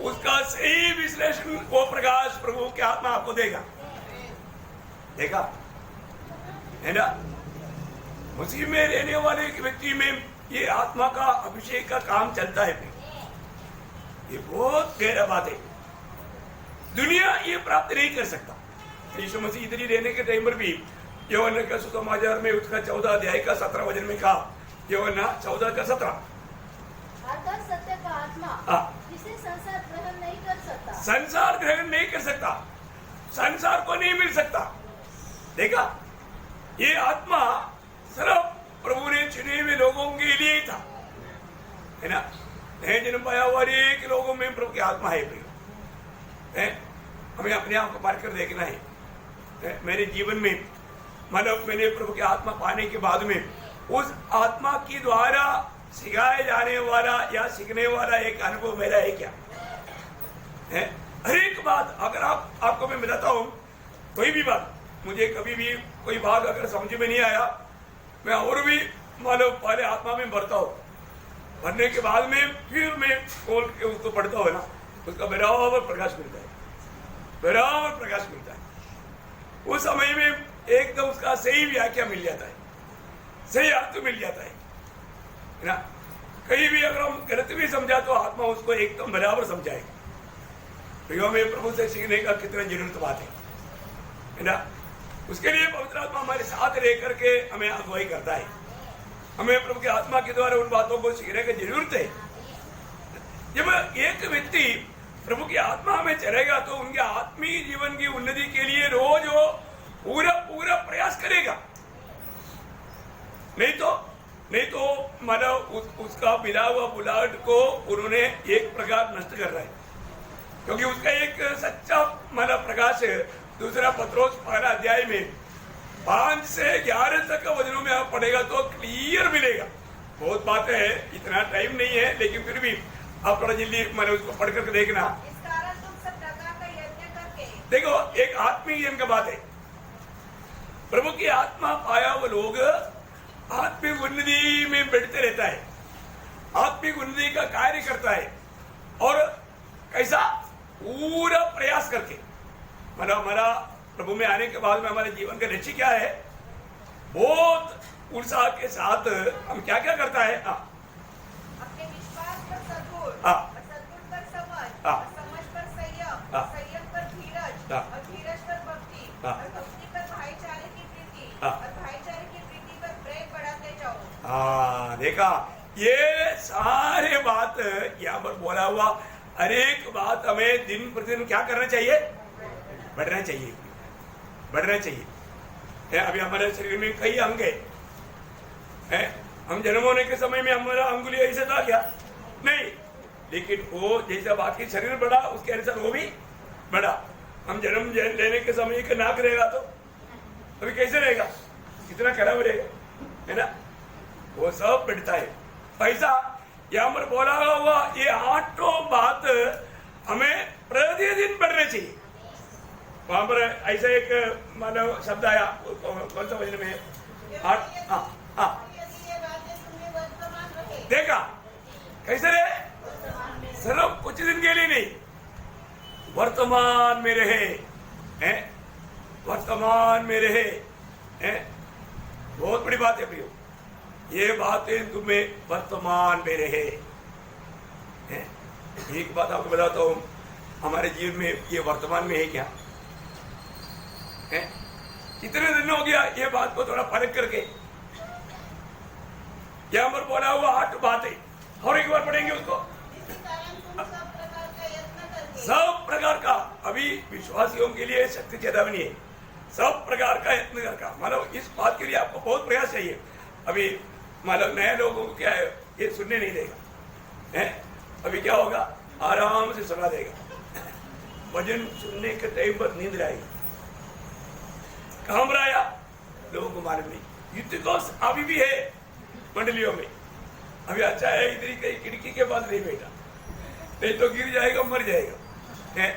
उसका सही विश्लेषण वो प्रकाश प्रभु की आत्मा आपको देगा। देखा है ना? उसी में रहने वाले व्यक्ति में ये आत्मा का अभिषेक का काम चलता है। ये बहुत गहरा बात है, दुनिया ये प्राप्त नहीं कर सकता। यीशु मसीह इधर ही रहने के टाइम पर भी यूहन्ना का सुसमाचार में उसका 14 अध्याय का 17 वचन में कहा, यूहन्ना 14:17, अर्थात सत्य का आत्मा हाँ। जिसे संसार ग्रहण नहीं कर सकता, संसार ग्रहण नहीं कर सकता, संसार को नहीं मिल सकता। देखा, ये आत्मा सिर्फ प्रभु ने चुने हुए लोगों के लिए ही था, है ना? नए जन्म पाया हुआ एक लोगों में प्रभु की आत्मा है। हमें अपने आप को पार कर देखना है। मेरे जीवन में मतलब मैंने प्रभु की आत्मा पाने के बाद में उस आत्मा की द्वारा सिखाए जाने वाला या सीखने वाला एक अनुभव मेरा है क्या है? हर एक बात अगर आपको मैं बताता हूँ, कोई भी बात मुझे कभी भी कोई भाग अगर समझ में नहीं आया, मैं और भी मानो पहले आत्मा में भरता हूँ, भरने के बाद में फिर मैं खोल के उसको पढ़ता हूँ ना, उसका बराबर प्रकाश मिलता है, बराबर प्रकाश मिलता है। उस समय में एकदम उसका सही व्याख्या मिल जाता है, सही अर्थ मिल जाता है ना? कहीं भी अगर हम गलत भी समझा तो आत्मा उसको एकदम बराबर समझाएगा। प्रियो में प्रभु से सीखने का कितना जरूरत बात है ना? उसके लिए पवित्र आत्मा हमारे साथ रह करके हमें अगुवाई करता है। हमें प्रभु की आत्मा के द्वारा उन बातों को सीखने की जरूरत है। जब एक व्यक्ति प्रभु की आत्मा में चलेगा तो उनके आत्मीय जीवन की उन्नति के लिए रोज वो पूरा प्रयास करेगा। नहीं तो मतलब उसका मिला हुआ बुलाहट को उन्होंने एक प्रकार नष्ट कर रहा है, क्योंकि उसका एक सच्चा मतलब प्रकाश है। दूसरा पत्रोस 1 अध्याय में 5 से 11 तक का वचनों में आप पढ़ेगा तो क्लियर मिलेगा। बहुत बातें हैं, इतना टाइम नहीं है, लेकिन फिर भी आप थोड़ा जल्दी मैंने उसको पढ़ करके देखना। इस कारण तुम सब प्रकार का यज्ञ करके देखो, एक आत्मिक यज्ञ का बात है। प्रभु की आत्मा पाया वो लोग आत्मिक उन्नति में बढ़ते रहता है, आत्मिक उन्नति का कार्य करता है, और कैसा पूरा प्रयास करके मतलब हमारा प्रभु में आने के बाद में हमारे जीवन का लक्ष्य क्या है? बहुत उत्साह के साथ हम क्या क्या करता है? अपने विश्वास पर सद्गुण, हाँ। और सद्गुण पर समझ, हाँ। और समझ पर संयम, हाँ। संयम पर धीरज, हाँ। और धीरज पर भक्ति, हाँ। और भक्ति पर भाईचारे की प्रीति, हाँ। और भाईचारे की प्रीति पर प्रेम बढ़ाते जाओ। हाँ, देखा, ये सारे बात यहाँ पर बोला हुआ हर एक बात हमें दिन प्रतिदिन क्या करना चाहिए? बढ़ना चाहिए, बढ़ना चाहिए। अभी हमारे शरीर में कई अंग है, हम जन्म होने के समय में हमारा अंगुली ऐसा था क्या? नहीं, लेकिन वो जैसा बाकी शरीर बढ़ा उसके अनुसार वो भी बढ़ा। हम जन्म लेने के समय का नाक रहेगा तो अभी कैसे रहेगा? कितना खराब रहेगा, है ना? वो सब बढ़ता है। ऐसा यहाँ पर बोला हुआ ये 8 बात हमें प्रतिदिन बढ़ने चाहिए। वहां पर ऐसा एक मानव शब्द आया, कौन सा वचन में? 8। यदि ये बातें तुम्हें वर्तमान रहे, देखा कैसे रहे? सिर्फ कुछ दिन के लिए नहीं, वर्तमान में रहे हैं, वर्तमान में रहे हैं। बहुत बड़ी बात है प्रियो, ये बातें तुम्हें वर्तमान में रहे हैं। एक बात आपको बताता हूँ, हमारे जीवन में ये वर्तमान में है क्या है? कितने दिन हो गया ये बात को थोड़ा परख करके। यहाँ पर बोला हुआ 8 बातें, और एक बार पढ़ेंगे उसको। इसी कारण तुम सब प्रकार का यज्ञ सके। सब प्रकार का अभी विश्वासियों के लिए शक्ति चेतावनी है, सब प्रकार का यत्न का, मतलब इस बात के लिए आपको बहुत प्रयास चाहिए। अभी मतलब नए लोगों को क्या है, ये सुनने नहीं देगा है? अभी क्या होगा, आराम से सुना देगा। भजन सुनने के टाइम पर नींद आएगी, कहाँ पर आया लोगों को मालूम नहीं। युद्ध तो अभी भी है मंडलियों में, अभी अच्छा है इधर ही कहीं खिड़की के पास नहीं बैठा, नहीं तो गिर जाएगा, मर जाएगा है।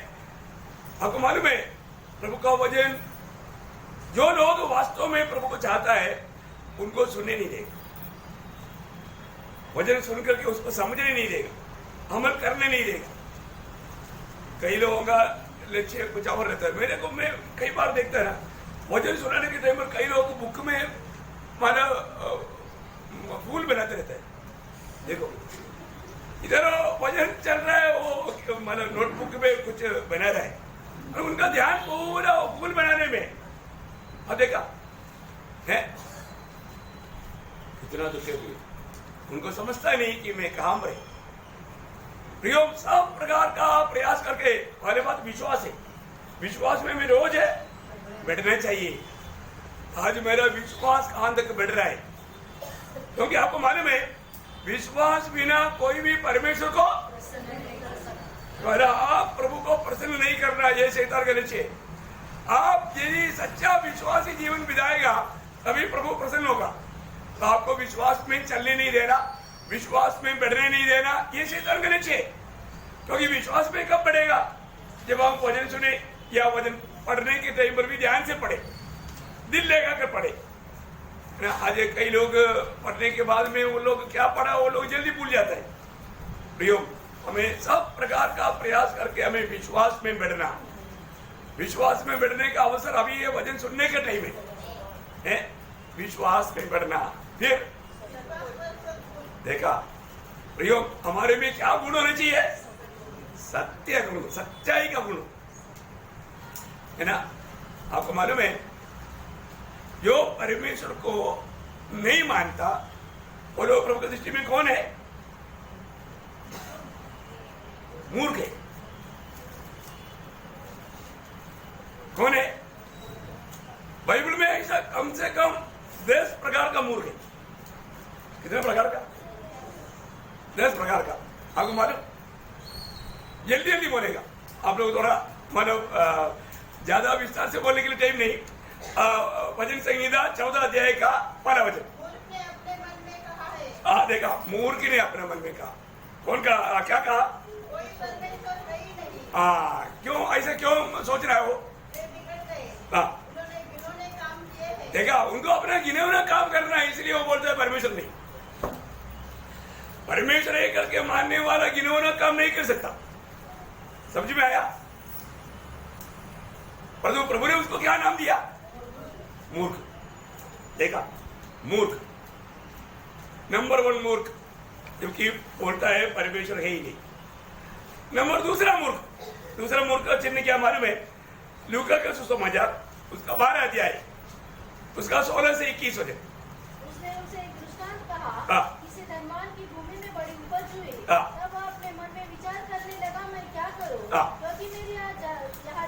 आपको मालूम है प्रभु का वचन, जो लोग वास्तव में प्रभु को चाहता है उनको सुनने नहीं देगा, वचन सुन करके उसको समझने नहीं देगा, अमल करने नहीं देगा। कई लोगों का लक्ष्य कुछ और रहता है। मेरे को, मैं कई बार देखता है ना, वचन सुनाने के टाइम पर कई लोग बुक में माना फूल बनाते रहते हैं। देखो इधर वचन चल रहा है, वो मतलब नोटबुक में कुछ बना रहा है और उनका ध्यान पूरा फूल बनाने में। अब देखा है कितना दुखे हुए, उनको समझता नहीं कि मैं कहां पर। प्रियो, सब प्रकार का प्रयास करके, पहले बात विश्वास है, विश्वास में मैं रोज है बैठना चाहिए। आज मेरा विश्वास कहां तक बढ़ रहा है, क्योंकि आपको मालूम है विश्वास बिना कोई भी परमेश्वर को, आप प्रभु को प्रसन्न नहीं करना, ये शैतान का लक्ष्य है। आप यदि सच्चा विश्वासी जीवन बिताएगा तभी प्रभु प्रसन्न होगा। तो आपको विश्वास में चलने नहीं देना, विश्वास में बढ़ने नहीं देना, ये शैतान का लक्ष्य है। क्योंकि विश्वास में कब बढ़ेगा, जब हम वचन सुने या वचन पढ़ने के टाइम पर भी ध्यान से पढ़े, दिल लगा कर पढ़े। आज कई लोग पढ़ने के बाद में वो लोग क्या पढ़ा वो लोग जल्दी भूल जाता है। प्रियो, हमें सब प्रकार का प्रयास करके हमें विश्वास में बढ़ना, विश्वास में बढ़ने का अवसर अभी ये वचन सुनने के टाइम है, विश्वास में बढ़ना। फिर देखा प्रियो, हमारे में क्या गुण होना चाहिए, सत्य गुण, सच्चाई का गुण है ना। आपको मालूम है जो परमेश्वर को नहीं मानता वो लोग प्रभु की दृष्टि में कौन है, मूर्ख है। कौन है, बाइबल में ऐसा कम से कम 10 प्रकार का मूर्ख है। कितने प्रकार का, 10 प्रकार का। आपको मालूम, जल्दी जल्दी बोलेगा आप लोग, थोड़ा मानो ज्यादा विस्तार से बोलने के लिए टाइम नहीं। वचन संहिता 14 अध्याय का पहला वचन। मूर्ख ने अपने मन में कहा है। देखा, मूर्ख ने अपने मन में कहा। कौन कहा, क्या कहा, कोई परमेश्वर है ही नहीं। क्यों ऐसा क्यों सोच रहा है वो, वे बिगड़ गए, हाँ उन्होंने काम किए हैं। देखा, उनको अपना गिने हुए काम करना है, इसलिए वो बोलते हैं परमेश्वर नहीं। परमेश्वर है करके मानने वाला गिने हुए काम नहीं कर सकता। समझ में आया। परंतु प्रभु ने उसको क्या नाम दिया, मूर्ख। देखा, मूर्ख, नंबर 1 मूर्ख, क्योंकि बोलता है परमेश्वर है ही नहीं। नंबर दूसरा मूर्ख का चिन्ह क्या मालूम है, लूका का सुसमाचार उसका 12 अध्याय उसका 16 से 21 वचन। उसने उसे एक दृष्टांत कहा, किसी धनवान की भूमि में बड़ी उपज हुई। तब वह अपने मन में विचार करने लगा, मैं क्या करूं, क्योंकि मेरी यहाँ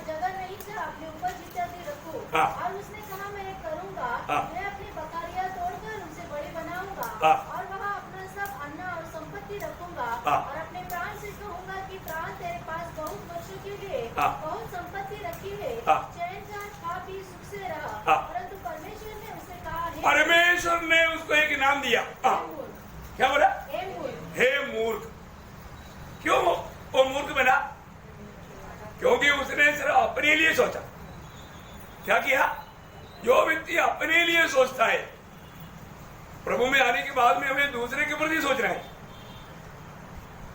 जगह नहीं है, अपनी उपज इत्यादि रखूं। और उसने कहा, मैं ये करूंगा, मैं अपनी बकरियां तोड़कर उसे बड़ी बनाऊंगा और वहाँ अपना सब अन्न और संपत्ति रखूंगा और अपने प्राण से कहूंगा कि प्राण तेरे पास बहुत वर्षों के लिए बहुत संपत्ति रखी है, चैन से खा पी सुख से रहा। परंतु परमेश्वर ने उसे कहा, परमेश्वर ने उसको एक नाम दिया, क्या बोला, हे मूर्ख। क्यों वो मूर्ख बना, क्योंकि उसने सिर्फ अपने लिए सोचा। क्या किया, जो व्यक्ति अपने लिए सोचता है, प्रभु में आने के बाद में हमें दूसरे के प्रति सोचना है,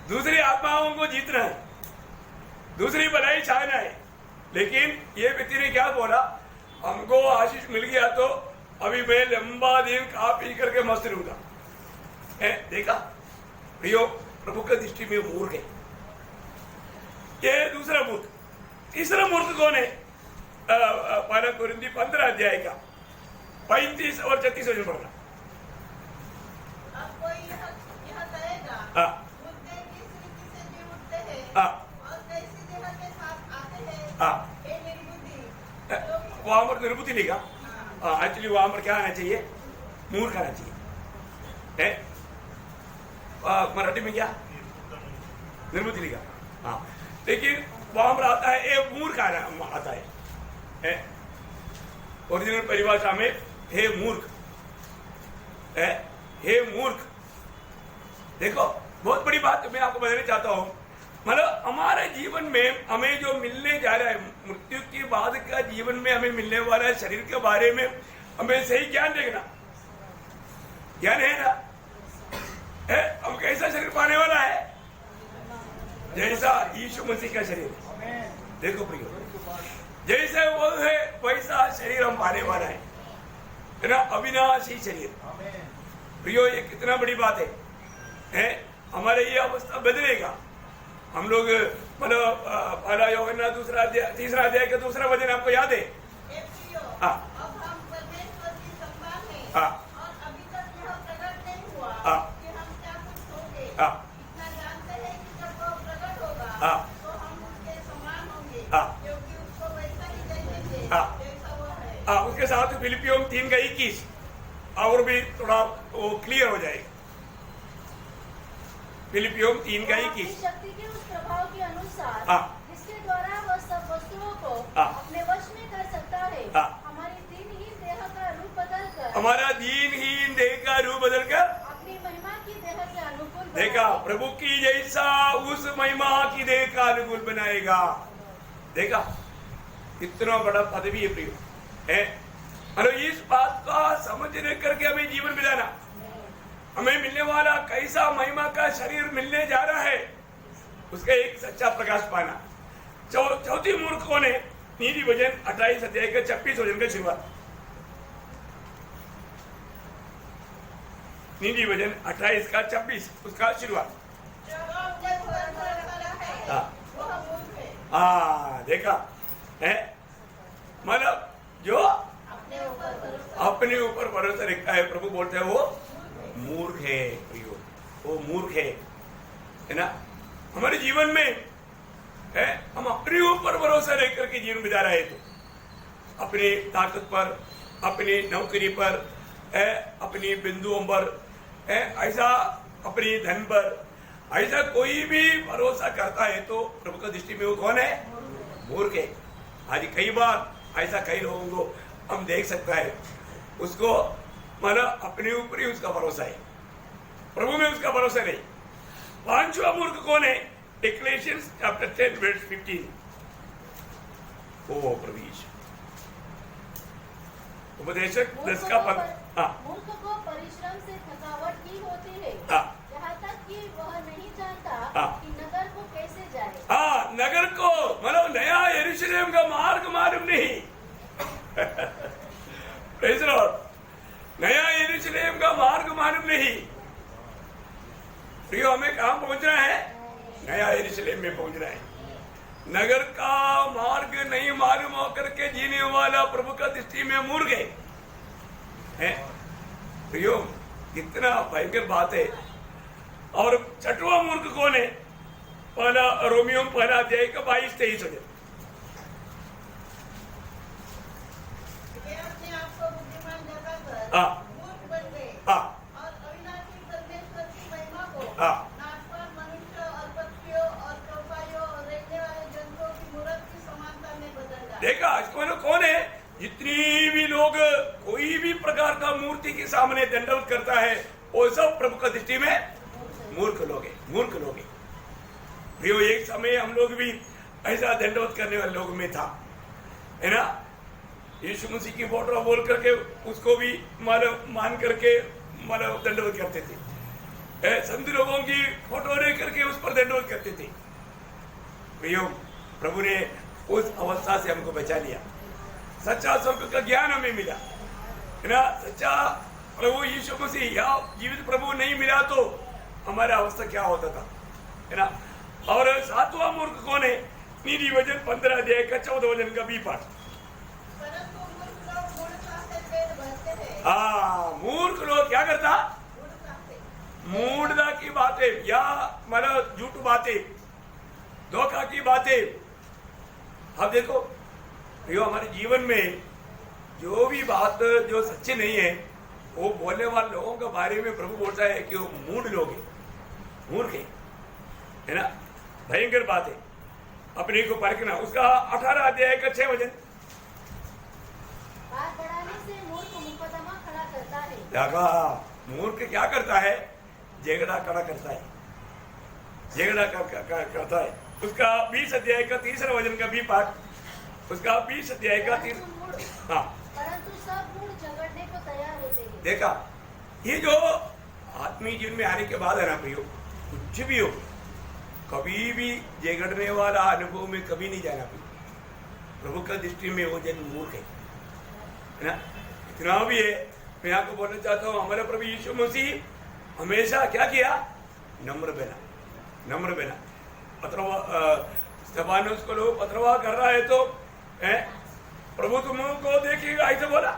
दूसरी आत्माओं को जीतना है, दूसरी भलाई चाहना है। लेकिन ये व्यक्ति ने क्या बोला, हमको आशीष मिल गया तो अभी मैं लंबा दिन खा पी करके मस्त रहूंगा। देखा प्रियो, प्रभु की दृष्टि में मूर्ख है। ये दूसरा मूर्ख। तीसरा मूर्ख कौन है, पहला कोरिन्थी 15 अध्याय का 35 और 36 वचन पढ़ना। अब कोई यह कहेगा, मुर्दे किस रीति से जी उठते हैं और कैसी देह हे निर्बुद्धि, वहां पर निर्बुद्धि लिखा। एक्चुअली वहां पर क्या आना चाहिए? मूर्ख आना चाहिए। मराठी में क्या निर्बुद्धि लिखा? हाँ, लेकिन वहां पर आता है ये मूर्ख आता है। ओरिजिनल परिभाषा में हे मूर्ख, हे मूर्ख। देखो बहुत बड़ी बात मैं आपको बताना चाहता हूं। मतलब हमारे जीवन में हमें जो मिलने जा रहा है, मृत्यु के बाद का जीवन में हमें मिलने वाला है, शरीर के बारे में हमें सही ज्ञान देखना। ज्ञान है ना? हम कैसा शरीर पाने वाला है? जैसा यीशु मसीह का शरीर। देखो प्रियो, जैसे वो है वैसा शरीर हम पाने वाला है ना, अविनाशी शरीर। प्रियो ये कितना बड़ी बात है? हमारे ये अवस्था बदलेगा। हम लोग मतलब पहला यूहन्ना तीसरा अध्याय का दूसरा वचन आपको याद है? हे प्रियो, हाँ। अब हम परमेश्वर की संतान हैं, हाँ। और अभी तक यह प्रकट नहीं हुआ हाँ। कि हम क्या कुछ होंगे। हाँ। इतना जानते हैं कि जब वह प्रकट होगा हाँ। तो हम उसके समान होंगे, हाँ। क्योंकि उसको वैसा ही देखेंगे हाँ। जैसा वह है। उसके साथ फिलिपियों 3:21 और भी थोड़ा वो क्लियर हो जाएगा। फिलिपियों 3:21 शक्ति के उस प्रभाव के अनुसार हाँ। जिसके द्वारा वह सब वस्तुओं को हाँ। अपने वश में कर सकता है। हाँ। हमारी दीनहीन देह का रूप बदलकर हमारा दीनहीन देह का रूप बदलकर अपनी महिमा की देह के अनुकूल देखा, बनाए। प्रभु की जैसा उस महिमा की देह का अनुकूल बनाएगा। देखा कितना बड़ा पदवी है प्रियो है। इस बात का समझ करके हमें जीवन बिताना, हमें मिलने वाला कैसा महिमा का शरीर मिलने जा रहा है, उसका एक सच्चा प्रकाश पाना। चौथी मूर्ख कौन है? नीति वचन 28 अध्याय का 26 वचन का शुरुआत। नीति वचन 28 का 26 उसका शुरुआत। जो अपने ऊपर भरोसा रखे, हाँ। वह मूर्ख है। देखा है, मतलब जो अपने ऊपर भरोसा रखता है, प्रभु बोलते हैं वो मूर्ख है। प्रियो वो मूर्ख है ना। हमारे जीवन में है, हम अपने ऊपर भरोसा रख करके जीवन बिता रहे, तो अपनी ताकत पर, अपनी नौकरी पर, अपनी बिंदुओं पर, ऐसा अपनी धन पर, ऐसा कोई भी भरोसा करता है तो प्रभु का दृष्टि में वो कौन है? मूर्ख है। आज कई बार ऐसा कई लोगों को हम देख सकता है, उसको मतलब अपने ऊपर ही उसका भरोसा है, प्रभु में उसका भरोसा नहीं। पांचवा मूर्ख कौन है? इक्लेशियंस चैप्टर 10 वर्स 15। ओ प्रभु यीशु, उपदेशक 10 का मूर्ख को परिश्रम से थकावट की होती है, हाँ। यहाँ तक कि वह नहीं जानता हाँ। कि नगर को कैसे जाए। नगर को मतलब नया यरूशलेम का मार्ग मालूम नहीं। Praise the Lord. नया यरूशलेम का मार्ग मालूम नहीं। प्रियो हमें कहाँ पहुंचना है? नया यरूशलेम में पहुंचना है। नगर का मार्ग नहीं मालूम होकर के जीने वाला प्रभु का दृष्टि में मूर्ख है। प्रियो कितना भयंकर बात है। और छठवां मूर्ख कौन है? पहला रोमियो पहला अध्याय का 22-23 हो जाए। वे अपने आप को बुद्धिमान जताकर हाँ। मूर्ख बन गए, हाँ। और अविनाशी परमेश्वर की महिमा को हाँ। नाशवान मनुष्य और पक्षियों और चौपाइयों और रहने वाले जंतुओं की मूर्त की समानता में बदल डाला। देखा इसको कौन है? जितनी भी लोग कोई भी प्रकार का मूर्ति के सामने दंडवत करता है, वो सब प्रभु का दृष्टि में मूर्ख लोग हैं, मूर्ख लोग हैं। प्रियो एक समय हम लोग भी ऐसा दंडवत करने वाले लोग में था, है ना। यीशु मसीह की फोटो बोल करके उसको भी मान करके दंडवत करते थे। संत लोगों की फोटो ले करके उस पर दंडवत करते थे। प्रियो प्रभु ने उस अवस्था से हमको बचा लिया। सच्चा स्वर्ग का ज्ञान हमें मिला, है ना। सच्चा प्रभु यीशु मसीह या जीवित प्रभु नहीं मिला तो हमारा अवस्था क्या होता था, है ना। और सातवां मूर्ख कौन है? नीति वचन 15 अध्याय का 14 वचन का बी पाठ। परंतु मूर्ख लोग मूर्खता से पेट भरते हैं। मूर्ख लोग क्या करता? मूर्खता से। मूढ़ता की बातें या मतलब झूठ बातें, धोखा की बातें, अब देखो यो हमारे जीवन में जो भी बात जो सच्ची नहीं है वो बोलने वाले लोगों के बारे में प्रभु बोलता है कि वो मूढ़ लोग हैं, मूर्ख है ना। भयंकर बात है, अपने को परखना। उसका 18 अध्याय का 6 वचन, बात बढ़ाने से मूर्ख मुकदमा खड़ा करता है। क्या कहा? मूर्ख क्या करता है? झगड़ा खड़ा करता है, झगड़ा करता है। उसका 20 अध्याय का 3 वचन का भी पाठ, उसका 20 अध्याय का 3। हाँ, परंतु सब मूढ़ झगड़ने को तैयार होते हैं। देखा, ये जो आत्मीय जीवन में आने के बाद है ना प्रियो, कुछ भी हो कभी भी झगड़ने वाला अनुभव में कभी नहीं जाना प्रियो। प्रभु का दृष्टि में वो जन मूर्ख है ना। इतना भी है, मैं आपको बोलना चाहता हूँ, हमारे प्रभु यीशु मसीह हमेशा क्या किया? नम्र बना, नम्र बना। स्तेफानोस को लोग पथरवाह कर रहा है तो प्रभु तुमको देखिएगा ऐसे बोला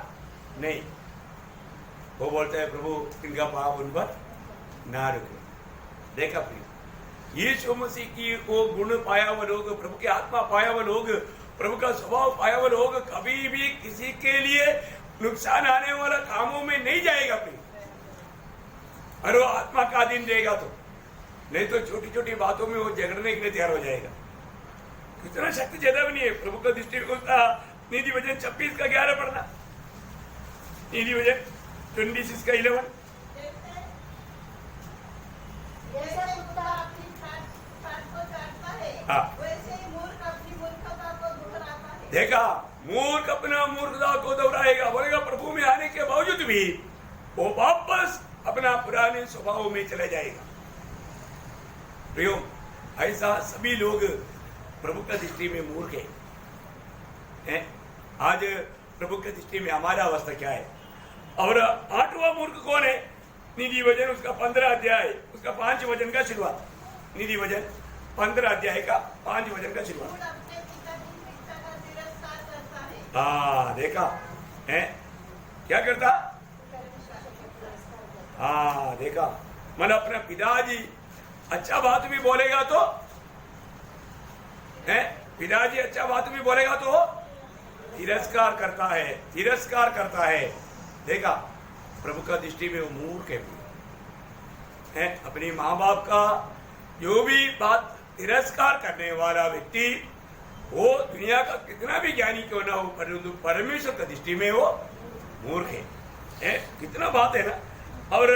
नहीं, वो बोलता है प्रभु इनका पाप उन पर ना रुके। देखा प्रिय, यीशु मसीह की वो गुण पाया हुआ लोग, प्रभु की आत्मा पाया हुआ लोग, प्रभु का स्वभाव पाया हुआ लोग कभी भी किसी के लिए नुकसान आने वाला कामों में नहीं जाएगा प्रिय। और वो आत्मा का अधीन रहेगा तो, नहीं तो छोटी छोटी बातों में वो झगड़ने के लिए तैयार हो जाएगा। कितना शक्ति ज्यादा भी नहीं है। प्रभु का दृष्टिकोण का नीति वचन 26 का 11 पढ़ना, नीति वचन 26 का 11। जैसे कुत्ता अपनी छाट को चाटता है, हाँ। वैसे ही मूर्ख अपनी मूर्खता को दोहराता है। देखा, मूर्ख अपना मूर्खता को दोहराएगा। बोलेगा प्रभु में आने के बावजूद भी वो वापस अपना पुराने स्वभाव में चले जाएगा। प्रियो, ऐसा सभी लोग प्रभु का दृष्टि में मूर्ख है। आज प्रभु की दृष्टि में हमारा अवस्था क्या है? और 8वां मूर्ख कौन है? नीति वचन उसका 15 अध्याय उसका 5 वचन का शुरुआत। नीति वचन 15 अध्याय का 5 वचन का शुरुआत। मूढ़ अपने पिता की शिक्षा का तिरस्कार करता है। हाँ, देखा है क्या करता? हाँ, देखा, मन अपना पिताजी अच्छा बात भी बोलेगा तो है, पिताजी अच्छा बात भी बोलेगा तो तिरस्कार करता है, तिरस्कार करता है। देखा, प्रभु का दृष्टि में वो मूर्ख है। अपने माँ बाप का जो भी बात तिरस्कार करने वाला व्यक्ति, वो दुनिया का कितना भी ज्ञानी क्यों ना हो, परंतु परमेश्वर का दृष्टि में वो मूर्ख है। कितना बात है ना। और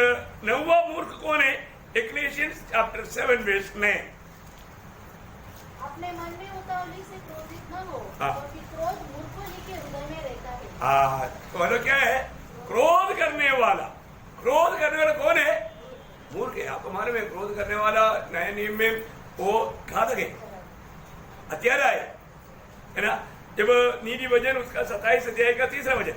9वां मूर्ख कौन है? इक्लेशियंस चैप्टर 7 वर्स 9। अपने मन में उतावली से क्रोधित न हो, हाँ। क्योंकि क्रोध मूर्खों ही के हृदय में रहता है। हाँ, तो क्या है? क्रोध करने वाला। क्रोध करने वाला कौन है? मूर्ख है। आपको मालूम है क्रोध करने वाला नए नियम में वो घातक है, हत्यारा है ना। जब नीति वचन उसका 27 अध्याय का 3 वचन,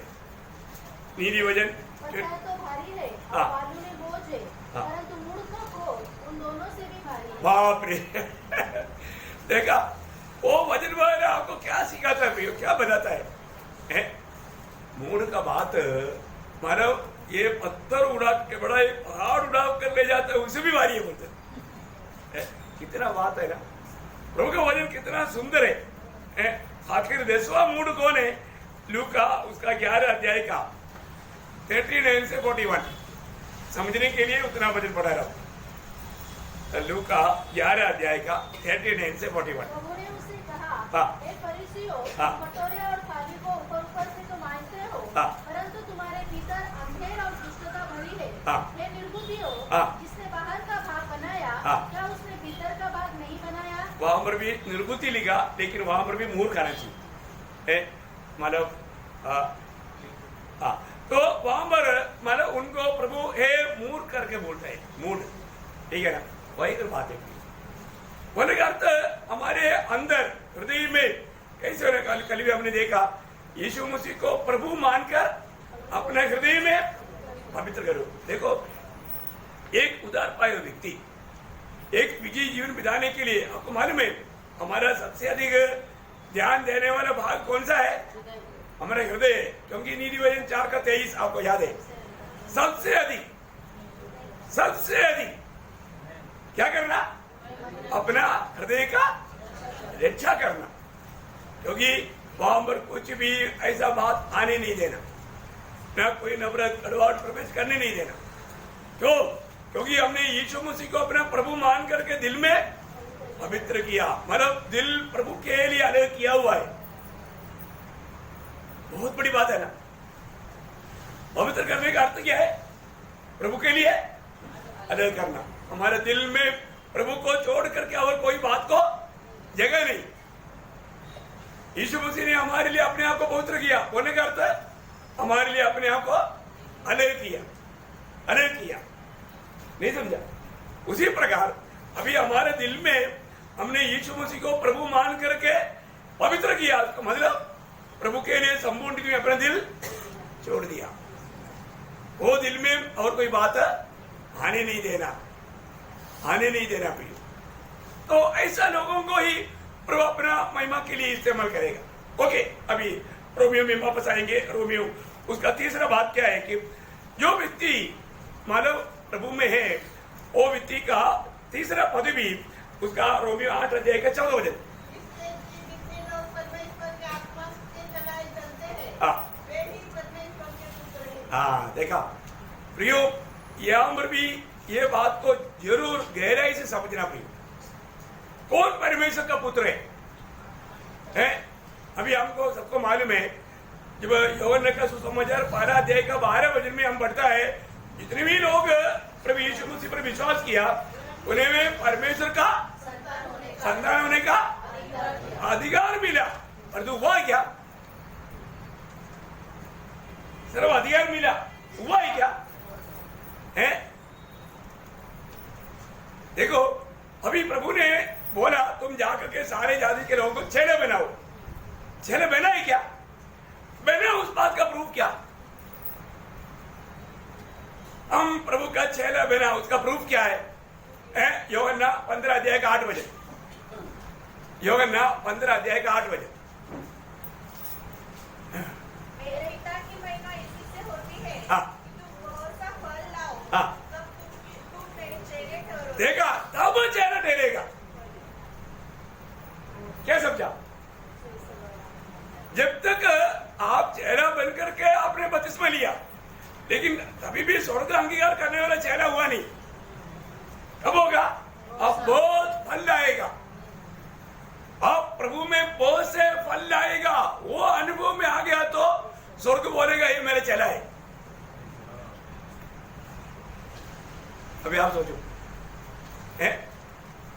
नीति वचन पत्थर तो भारी है और हाँ। बालू में बोझ है, हाँ। परंतु मूर्ख का क्रोध उन दोनों से भी भारी है। बाप रे देखा, वो वचन वाला आपको क्या सिखाता है भैया, क्या बताता है? मूढ़ का बात मानो ये पत्थर उड़ा के बड़ा एक पहाड़ उड़ा कर ले जाता है, उसे भी भारी है बोलते। कितना बात है ना, प्रभु का वचन कितना सुंदर है। आखिर 10वां मूढ़ कौन है? लूका उसका 11 अध्याय का 39 से 41। समझने के लिए उतना वचन पढ़ा रहा हूं। लूका 11 अध्याय का 39 से 41। प्रभु ने उससे कहा, हाँ। हे फरीसियों, हाँ। कटोरे और थाली को ऊपर ऊपर से तो मानते हो, हाँ। परंतु तुम्हारे भीतर अंधेर और दुष्टता भरी है। हाँ। हे निर्बुद्धियों, हाँ। जिसने बाहर का भाग बनाया, हाँ। क्या उसने भीतर का भाग नहीं बनाया? वहां पर भी निर्बुद्धि लिखा, लेकिन वहां पर भी मूर्ख आना चाहिए। मतलब तो वहां पर मतलब उनको प्रभु हे मूर्ख करके बोलता है, मूढ़, ठीक है ना। वही तो बात है। बोले का अर्थ हमारे अंदर हृदय में कैसे होने, कल भी हमने देखा यीशु मसीह को प्रभु मानकर अपने हृदय में पवित्र करो। देखो, एक उदार पाए हुए व्यक्ति एक विजयी जीवन बिताने के लिए, आपको मालूम है हमारा सबसे अधिक ध्यान देने वाला भाग कौन सा है? हमारा हृदय है। क्योंकि नीति वचन 4 का 23 आपको याद है, सबसे अधिक क्या करना? अपना हृदय का रक्षा करना। क्योंकि वहां पर कुछ भी ऐसा बात आने नहीं देना, ना कोई नफरत कड़वाहट प्रवेश करने नहीं देना। क्यों? क्योंकि हमने यीशु मसीह को अपना प्रभु मान करके दिल में पवित्र किया, मतलब दिल प्रभु के लिए अलग किया हुआ है। बहुत बड़ी बात है ना। पवित्र करने का अर्थ क्या है? प्रभु के लिए अलग करना। हमारे दिल में प्रभु को छोड़ करके और कोई बात को जगह नहीं। यीशु मसीह ने हमारे लिए अपने आप को पवित्र किया, बोलने का अर्थ है हमारे लिए अपने आप को अलग किया, अलग किया। नहीं समझा? उसी प्रकार अभी हमारे दिल में हमने यीशु मसीह को प्रभु मान करके पवित्र किया, तो मतलब प्रभु के लिए संपूर्ण रीति में अपना दिल छोड़ दिया। वो दिल में और कोई बात आने नहीं देना, आने नहीं देना प्रिय। तो ऐसा लोगों को ही प्रभु अपना महिमा के लिए इस्तेमाल करेगा। ओके, अभी रोमियो में वापस आएंगे। रोमियो उसका तीसरा बात क्या है कि जो व्यक्ति मानव प्रभु में है, वो व्यक्ति का तीसरा पद भी उसका रोमियो 8 अध्याय का 14 वचन। इससे जितने लोग परमेश्वर के आत्मा से चलाए चलते हैं, वे ही परमेश्वर के पुत्र हैं। हाँ, देखा प्रियो, यहाँ पर भी ये बात को जरूर गहराई से समझना प्रियो। कौन परमेश्वर का पुत्र है? अभी हमको सबको मालूम है, जब यूहन्ना का सुसमाचार 12 अध्याय का 12 वचन में हम पढ़ता है, जितने भी लोग प्रभु यीशु मसीह पर विश्वास किया उन्हें में परमेश्वर का संतान होने का अधिकार मिला। और तो हुआ क्या? सिर्फ अधिकार मिला, हुआ ही क्या है? देखो, अभी प्रभु ने बोला तुम जाकर के सारे जाति के लोगों को चेले बनाओ। चेले बना ही क्या? बना, उस बात का प्रूफ क्या? हम प्रभु का चेला बना, उसका प्रूफ क्या है? यूहन्ना 15 अध्याय का 8 वचन। यूहन्ना 15 अध्याय का 8 वचन। मेरे पिता की महिमा इसी से होती है हाँ। कि तुम बहुत सा फल लाओ, हाँ। तब तुम मेरे चेले ठहरोगे। देखा, तब चेला ठहरेगा। क्या समझा? जब तक आप चेला बनकर के आपने बपतिस्मा लिया, लेकिन तभी भी स्वर्ग अंगीकार करने वाला चेला हुआ नहीं। कब होगा? अब बहुत फल लाएगा, अब प्रभु में बहुत से फल लाएगा, वो अनुभव में आ गया तो स्वर्ग बोलेगा ये मेरे चेला है। अभी आप सोचो, है?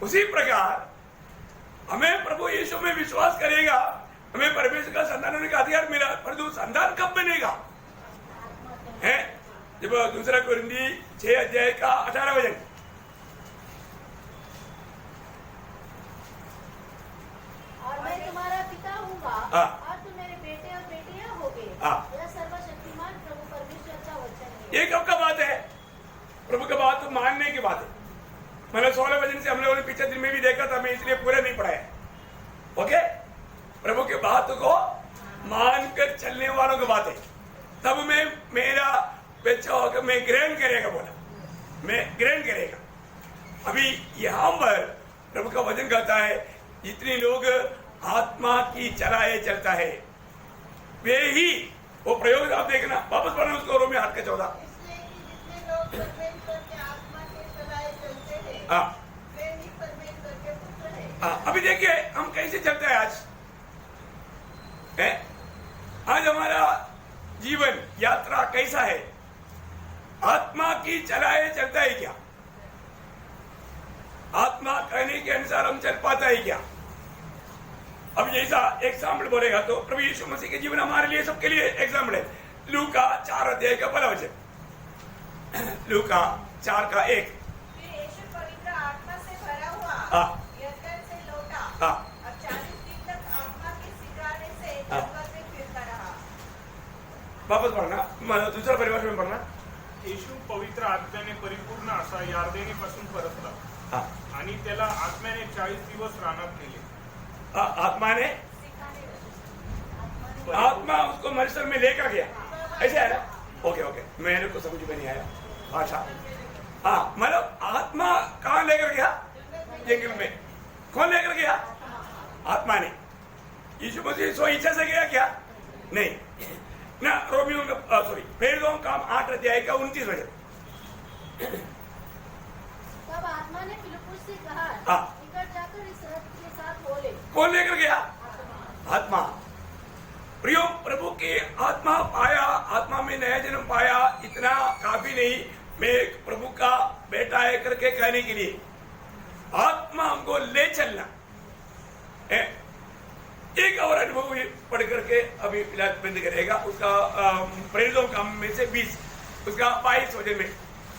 उसी प्रकार हमें प्रभु यीशु में विश्वास करेगा, हमें परमेश्वर का संतान होने का अधिकार मिला, परंतु संतान कब बनेगा? है जब दूसरा कुरिन्थी 6 अध्याय का 18 वचन। और मैं तुम्हारा पिता हूँगा और तुम मेरे बेटे और बेटियां होगे। यह सर्वशक्तिमान प्रभु परमेश्वर का वचन है। ये कब का बात है? प्रभु का बात तो मानने की बात है। मतलब 16 वचन से हम लोगों ने पिछले दिन में भी देखा था, मैं इसलिए पूरा नहीं पढ़ाया। ओके, प्रभु के बात को मानकर चलने वालों की बात है। तब मैं मेरा बच्चा होकर मैं ग्रहण करेगा, बोला मैं ग्रहण करेगा। अभी यहाँ पर प्रभु का वचन कहता है, जितने लोग आत्मा की चलाए चलता है वे ही, वो प्रयोग आप देखना, वापस पढ़ना उसको, रोमियो 8 का 14। इसलिए कि जितने लोग परमेश्वर के आत्मा के चलाए चलते हैं, हाँ, वे ही परमेश्वर के पुत्र हैं। हाँ, अभी देखिए हम कैसे चलते हैं आज है? आज हमारा जीवन यात्रा कैसा है? आत्मा की चलाए चलता है क्या? आत्मा कहने के अनुसार हम चल पाता है क्या? अब जैसा एग्जाम्पल बोलेगा तो प्रभु यीशु मसीह के जीवन हमारे लिए सबके लिए एग्जाम्पल है। लूका 4 अध्याय का 1 वचन। लूका 4 का 1। फिर यीशु पवित्र आत्मा से भरा हुआ हाँ। यरदन से लौटा हाँ। और 40 दिन तक आत्मा के सिखाने से हाँ। जंगल में फिरता रहा। वापस पढ़ना, दूसरा परिभाषा में पढ़ना। येशू पवित्र आत्म्याने परिपूर्ण असा यार्देनीपासून परतला हाँ, आणि त्याला आत्म्याने 40 दिवस रानात नेले। आत्मा ने, आत्मा उसको मरीसर में लेकर गया, ऐसे है ना? ओके ओके, मेरे को समझ में नहीं आया भाषा। हाँ, मतलब आत्मा कहाँ लेकर गया? जंगल में। कौन लेकर गया? आत्मा ने। यीशु मसीह सो इच्छा से गया क्या? नहीं ना। रोमियो सॉरी प्रेरितों का 8 अध्याय का 29 वचन। तब आत्मा ने फिलिप्पुस से कहा, हाँ। निकट जाकर इस रथ के साथ बोले। कौन लेकर गया? आत्मा। प्रियो, प्रभु की आत्मा पाया, आत्मा में नया जन्म पाया, इतना काफी नहीं मैं एक प्रभु का बेटा है करके कहने के लिए। आत्मा हमको ले चलना है। एक और अनुभव पढ़ करके अभी फिलहाल बंद करेगा उसका प्रेरितों का में से 20 उसका 22 वचन में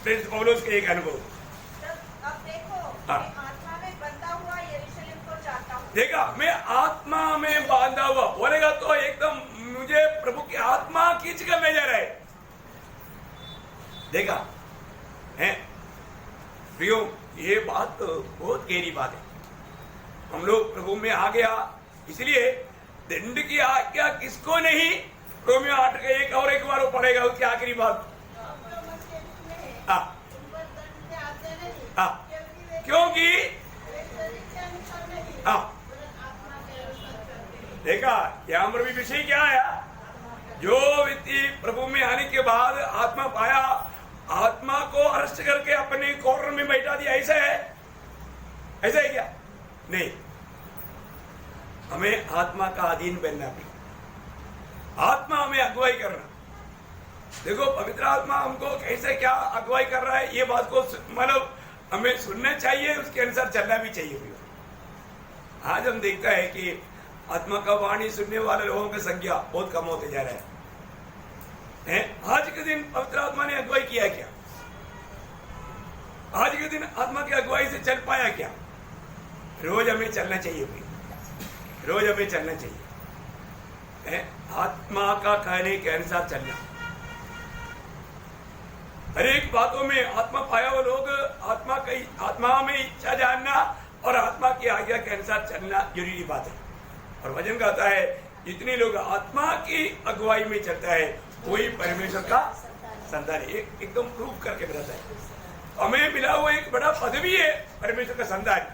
प्रेरित पौलुस के एक अनुभव। अब देखो हाँ। मैं आत्मा में बंधा हुआ यरूशलेम को चाहता हूँ। देखा, मैं आत्मा में बांधा हुआ बोलेगा तो एकदम मुझे प्रभु की आत्मा खींच कर ले जा रहा है। देखा है प्रियो, ये बात बहुत गहरी बात है। हम लोग प्रभु में आ गया, इसलिए दंड की आज्ञा किसको नहीं। रोमियो 8 का 1 और एक बार वो पढ़ेगा उसकी आखिरी बात। हाँ हाँ, क्योंकि हाँ देखा यहाँ पर भी विषय क्या आया? जो व्यक्ति प्रभु में आने के बाद आत्मा पाया, आत्मा को अरेस्ट करके अपने कॉर्नर में बैठा दिया, ऐसा है? ऐसा है क्या? नहीं, हमें आत्मा का अधीन बनना भी, आत्मा हमें अगुवाई करना। देखो पवित्र आत्मा हमको कैसे क्या अगुवाई कर रहा है, ये बात को मतलब हमें सुनना चाहिए, उसके अनुसार चलना भी चाहिए। आज हम देखता है कि आत्मा का वाणी सुनने वाले लोगों की संख्या बहुत कम होते जा रहा है। आज के दिन पवित्र आत्मा ने अगुवाई किया क्या? आज के दिन आत्मा की अगुवाई से चल पाया क्या? रोज हमें चलना चाहिए भाई, रोज हमें चलना चाहिए। आत्मा का कहने के अनुसार चलना। हर एक बातों में आत्मा पाया हुआ लोग आत्मा में इच्छा जानना और आत्मा की आज्ञा के अनुसार चलना जरूरी बात है। और वचन कहता है जितने लोग आत्मा की अगुवाई में चलता है वही परमेश्वर का संतान है। एकदम प्रूफ करके बताता है। हमें मिला हुआ एक बड़ा पदवी है परमेश्वर का संतान।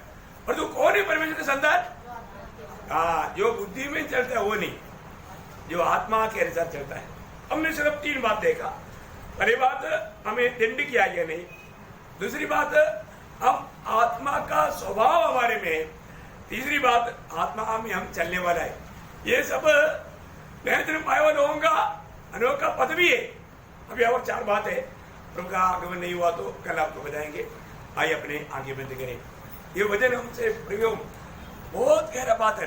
और तो कौन है परमेश्वर का संतान? हाँ, जो बुद्धि में चलता है वो नहीं, जो आत्मा के अनुसार चलता है। हमने सिर्फ 3 बात देखा। पहली बात, हमें दंड की आज्ञा नहीं। दूसरी बात, हम आत्मा का स्वभाव हमारे में है। तीसरी बात, आत्मा में हम चलने वाला है। ये सब नए जन्म पाए हुए लोगों का अनोखा पदवी है। अभी और 4 बात है, प्रभु का आगमन नहीं हुआ तो कल आपको बताएंगे। आइए अपने आगे बंद करें। ये वचन हमसे प्रियो बहुत गहरा बात है ना।